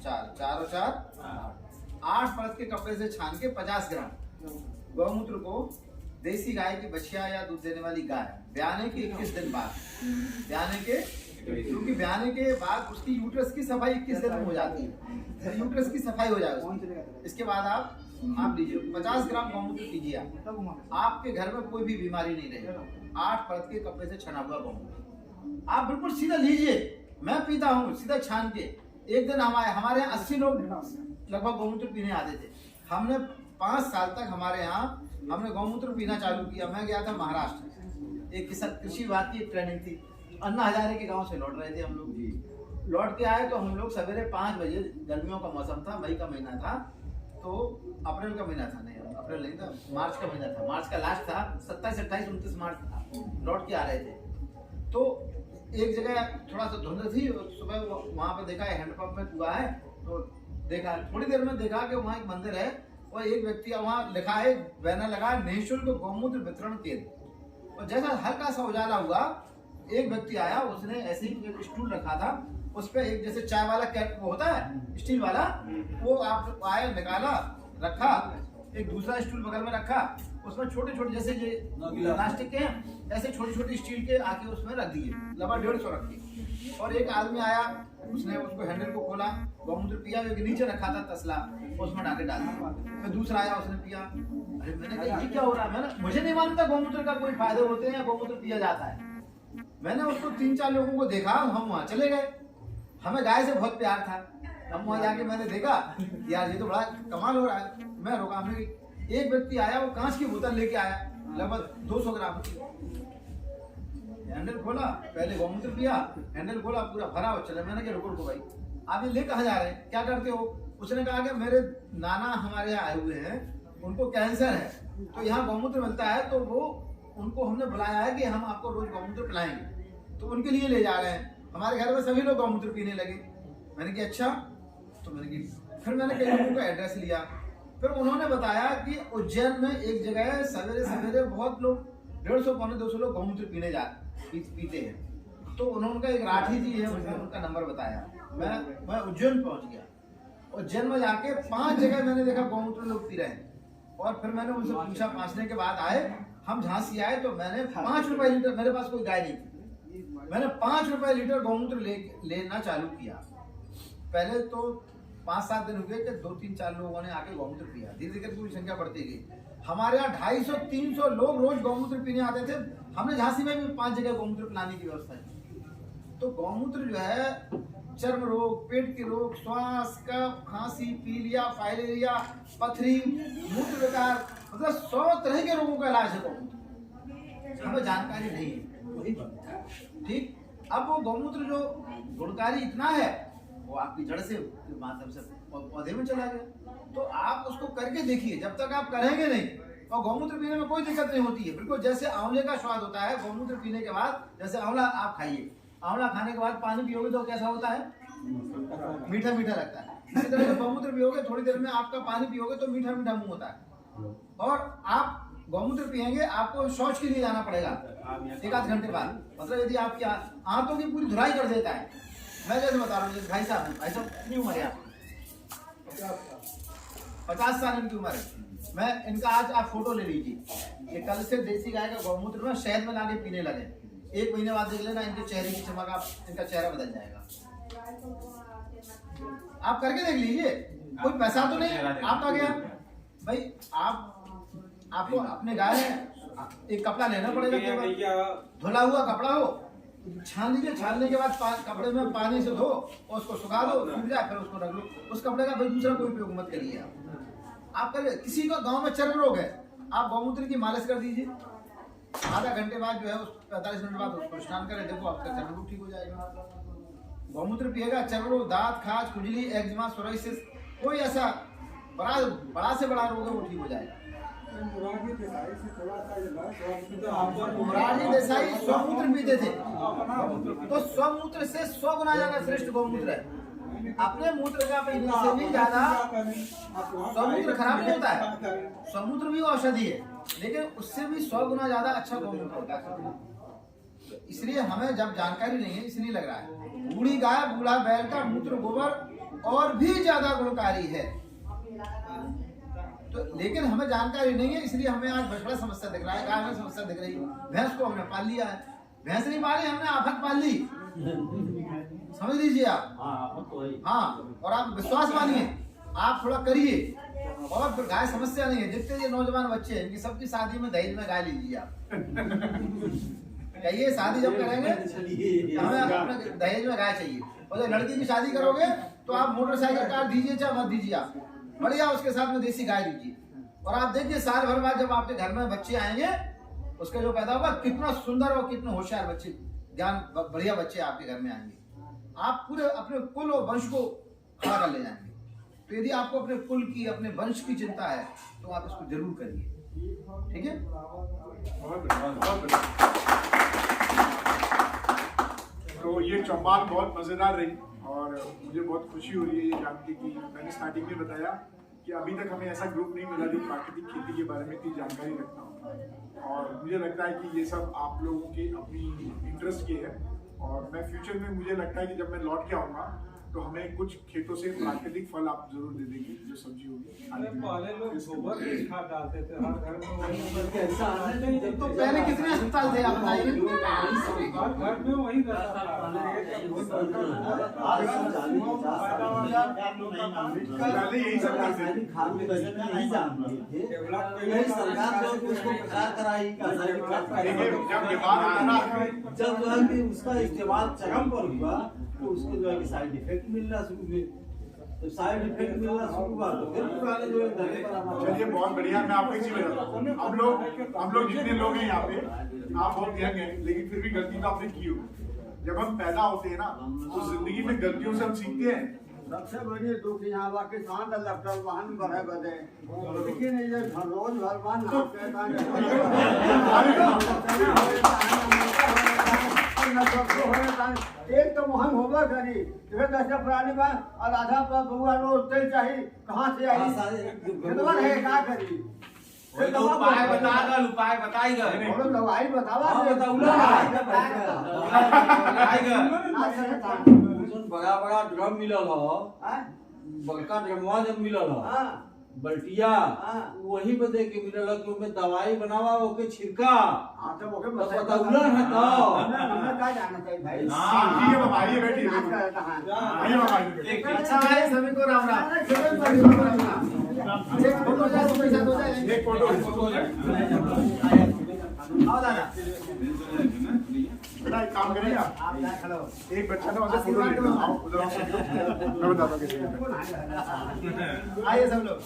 4 4 और 4 8 परत के कपड़े से छान के 50 ग्राम गौमूत्र को देसी गाय की बछिया या दूध देने वाली गाय ब्याने के 21 दिन बाद, ब्याने के क्योंकि ब्याने के बाद उसकी यूट्रस की सफाई 21 दिन में हो जाती है, यूट्रस की सफाई हो जाएगी। इसके बाद आप लीजिए 50 ग्राम गौमूत्र पीजिए, आपके घर में कोई भी बीमारी नहीं रहेगी। 8 परत के कपड़े से छना हुआ गौमूत्र आप बिल्कुल सीधा लीजिए, मैं पीता हूँ सीधा छान के। एक दिन हमारे यहाँ 80 लोग लगभग गौमूत्र पीने आते थे। हमने 5 साल तक हमारे यहाँ हमने गौमूत्र पीना चालू किया। मैं गया था महाराष्ट्र, एक कृषि विभाग की ट्रेनिंग थी, अन्ना हजारे के गांव से लौट रहे थे हम लोग। लौट के आए तो हम लोग सवेरे 5 बजे, गर्मियों का मौसम था, मई का महीना था, तो अप्रैल का महीना था, नहीं अप्रैल नहीं था, मार्च का महीना था, मार्च का लास्ट था, 27 28 29 मार्च था। लौट के आ रहे थे तो एक जगह थोड़ा सा धुंध थी, सुबह वहां पे देखा हैंडपंप में कुआ है, तो देखा, थोड़ी देर में देखा कि वहाँ एक मंदिर है और एक व्यक्ति वहाँ लिखा है, बैनर लगा है, निःशुल्क गौमूत्र वितरण केंद्र। और जैसा हल्का सा उजाला हुआ, एक व्यक्ति आया, उसने ऐसे ही एक स्टूल रखा था, उस पर एक जैसे चाय वाला कैप होता है स्टील वाला, वो आप आया, निकाला, रखा, एक दूसरा स्टूल बगल में रखा, उसमें छोटे छोटे जैसे ये प्लास्टिक के हैं, ऐसे छोटे छोटे स्टील के आके उसमें रख दिए, लगभग 150 रखे। और एक आदमी आया, उसने उसको हैंडल को खोला, गौमूत्र पिया, एक नीचे रखा था तसला, उसमें डाके डाल दिया। फिर दूसरा आया, उसने पिया। अरे मैंने कहा ये क्या हो रहा है, मुझे नहीं मालूम था गौमूत्र का कोई फायदे होते हैं या गौमूत्र पिया जाता है। मैंने उसको 3-4 लोगों को देखा, हम वहाँ चले गए, हमें गाय से बहुत प्यार था। हम वहाँ जाके मैंने देखा यार ये तो बड़ा कमाल हो रहा है, मैं रोका। हमने एक व्यक्ति आया, वो कांच की बोतल लेके आया, लगभग 200 ग्राम की, हैंडल खोला, पहले गौमूत्र पिया, हैंडल खोला, पूरा भरा हो चला। मैंने कहा रुको भाई, आप ये ले कहाँ जा रहे हैं, क्या करते हो? उसने कहा कि मेरे नाना हमारे यहाँ आए हुए हैं, उनको कैंसर है, तो यहाँ गौमूत्र मिलता है, तो वो उनको हमने बुलाया है कि हम आपको रोज गौमूत्र पिलाएंगे, तो उनके लिए ले जा रहे हैं। हमारे घर में सभी लोग गौमूत्र पीने लगे। मैंने कहा अच्छा, तो फिर मैंने कई लोगों का एड्रेस लिया, फिर उन्होंने बताया कि उज्जैन में एक जगह सवेरे सवेरे बहुत लोग 150 पौने 200 लोग गौमूत्र पीते हैं। तो उन्होंने एक राठी जी है, उनका नंबर बताया। मैं उज्जैन पहुंच गया। उज्जैन में जाके 5 जगह मैंने देखा गौमूत्र लोग पी रहे हैं। और फिर मैंने उनसे पूछा, पूछने के बाद आए हम झांसी आए, तो मैंने 5 रुपए लीटर, मेरे पास कोई गाय नहीं थी, मैंने 5 रुपए लीटर गौमूत्र लेना चालू किया। पहले तो 5-7 दिन हुए कि 2-3-4 लोगों ने आके गौमूत्र पिया, धीरे धीरे पूरी संख्या बढ़ती गई। हमारे यहाँ 250-300 लोग रोज गौमूत्र पीने आते थे। हमने झांसी में भी 5 जगह गौमूत्र पिलाने की व्यवस्था की। तो गौमूत्र जो है चर्म रोग, पेट के रोग, श्वास, कफ, खांसी, पीलिया, फाइलेरिया, पथरी, मूत्र विकार, मतलब 100 तरह के रोगों का इलाज है गौमूत्र। हमें जानकारी नहीं है, ठीक। अब वो गौमूत्र जो गुणकारी इतना है, वो आपकी जड़ से माध्यम से पौधे में चला गया। तो आप उसको करके देखिए, जब तक आप करेंगे नहीं और गौमूत्र पीने में कोई दिक्कत नहीं होती है, बिल्कुल जैसे आंवले का स्वाद होता है। गौमूत्र पीने के बाद जैसे आंवला आप खाइए, आंवला खाने के बाद पानी पियोगे तो कैसा होता है? मीठा मीठा लगता है। इसी तरह से गौमूत्र पियोगे, थोड़ी देर में आपका पानी पियोगे तो मीठा मीठा मुंह होता है। और आप गौमूत्र पियेंगे, आपको शौच के लिए जाना पड़ेगा 1-8 घंटे बाद। मतलब यदि आपकी आंतों की पूरी धुलाई कर देता है। मैं जैसे बता रहा हूँ, भाई साहब कितनी उम्र है आपकी? 50 साल इनकी उम्र है। मैं इनका आज आप फोटो ले लीजिए, ये कल से देसी गाय का गौमूत्र में शहद में लाके पीने लगे। 1 महीने बाद देख लेना इनके चेहरे की चमक, आप इनका चेहरा बदल जाएगा। आप करके देख लीजिए, कोई पैसा तो नहीं आपका गया भाई। आपको अपने गाय में एक कपड़ा लेना पड़ेगा, धुला हुआ कपड़ा हो, छान लीजिए। छानने के बाद कपड़े में पानी से धो और उसको सुखा दो, सूख जाए, फिर उसको रख लो। उस कपड़े का फिर दूसरा कोई उपयोग मत करिए। आप करिए, किसी को गांव में चर्म रोग है, आप गौमूत्र की मालिश कर दीजिए। आधा घंटे बाद जो है, 45 मिनट बाद उसको स्नान करें, देखो आपका चर्म रोग ठीक हो जाएगा। गौमूत्र पिएगा, चर्म रोग, दांत खाज, खुजली, एक्जिमा, सोराइसिस, कोई ऐसा बड़ा से बड़ा रोग है वो ठीक हो जाएगा। मोरारजी देसाई स्वमूत्र पीते थे, तो स्वमूत्र से 100 गुना ज्यादा श्रेष्ठ गौमूत्र है। अपने मूत्र का पीने से भी ज्यादा स्वमूत्र खराब नहीं होता है। स्वमूत्र भी औषधि है, लेकिन उससे भी 100 गुना ज्यादा अच्छा गौमूत्र होता है। इसलिए हमें जब जानकारी नहीं है, इसलिए लग रहा है बूढ़ी गाय बूढ़ा बैल का मूत्र गोबर और भी ज्यादा गुणकारी है। तो लेकिन हमें जानकारी नहीं है, इसलिए हमें आज बड़ा समस्या दिख रहा है। गाय में समस्या दिख रही है, भैंस को हमने पाल लिया है, भैंस नहीं पाली, हमने आफत पाल ली, समझ लीजिए आप। हाँ, और आप विश्वास मानिए, आप थोड़ा करिए और फिर गाय समस्या नहीं है। जितने ये नौजवान बच्चे हैं, इनकी सबकी शादी में दहेज में गाय लीजिए आप। कहिए शादी जब करेंगे हमें अपने दहेज में गाय चाहिए। और जब लड़की की शादी करोगे तो आप मोटरसाइकिल कार दीजिए चाहे मत दीजिए, आप बढ़िया उसके साथ में देसी गाय दीजिए। और आप देखिए साल भर बाद जब आपके घर में बच्चे आएंगे, उसके जो पैदा होगा, कितना सुंदर और कितने होशियार बच्चे, ज्ञान बढ़िया बच्चे आपके घर में आएंगे। आप पूरे अपने कुल और वंश को खड़ा कर ले जाएंगे। तो यदि आपको अपने कुल की, अपने वंश की चिंता है तो आप इसको जरूर करिए, ठीक है। तो ये चौपाल बहुत मजेदार रही और मुझे बहुत खुशी हो रही है ये जान के कि मैंने स्टार्टिंग में बताया कि अभी तक हमें ऐसा ग्रुप नहीं मिला जो प्राकृतिक खेती के बारे में इतनी जानकारी रखता हूँ। और मुझे लगता है कि ये सब आप लोगों के अपनी इंटरेस्ट के है। और मैं फ्यूचर में, मुझे लगता है कि जब मैं लौट के आऊँगा तो हमें कुछ खेतों से प्राकृतिक फल आप जरूर दे देंगे, जो सब्जी होगी। पहले लोग गोबर की खाद डालते थे हर घर में, तो पहले कितने अस्पताल थे आप बताइए? घर में वही रहता था। पहले यही सब करते थे। जब जो है कि उसका इस्तेमाल चरम पर हुआ तो उसके जो है कि साइड इफेक्ट मिलना शुरू हुए। तो साइड इफेक्ट मिलना शुरू हुआ तो फिर पुराने जो है धरने पर आना। चलिए बहुत बढ़िया। मैं आपको एक चीज बताता हूँ, हम लोग जितने लोग हैं यहाँ पे, आप बहुत यंग हैं, लेकिन फिर भी गलती तो आपने की होगी। जब हम पैदा होते हैं ना तो जिंदगी में गलतियों से हम सीखते हैं। सबसे बड़ी दुख यहाँ बा किसान लपटल वाहन बढ़े बदे, लेकिन ये रोज भरवान एक तो मोहन होगा करी, फिर 10 प्राणी बा और आधा पर बुआ रोज तेल चाहिए, कहाँ से आई विधवा है क्या करी? उपाय बताएगा दवाई बतावा बड़ा बड़ा ड्रम मिलल हो, बड़का ड्रमवा जब मिलल हो, बल्टिया वही बदे के मिलल हो कि उसमें दवाई बनावा ओके छिड़का। हाँ तो ओके बताउला है तो हमें क्या जानना चाहिए भाई। आइए बाबा, आइए बैठिए। आइए बाबा, आइए। अच्छा भाई, सभी को राम राम। एक फोटो जाए तो पैसा हो जाए। एक फोटो आओ दादा, बेटा एक काम करिए आप, खड़ो। एक बच्चा ना उसे फोटो ले लो। आओ उधर मैं बताता हूँ कैसे। आइए सब लोग।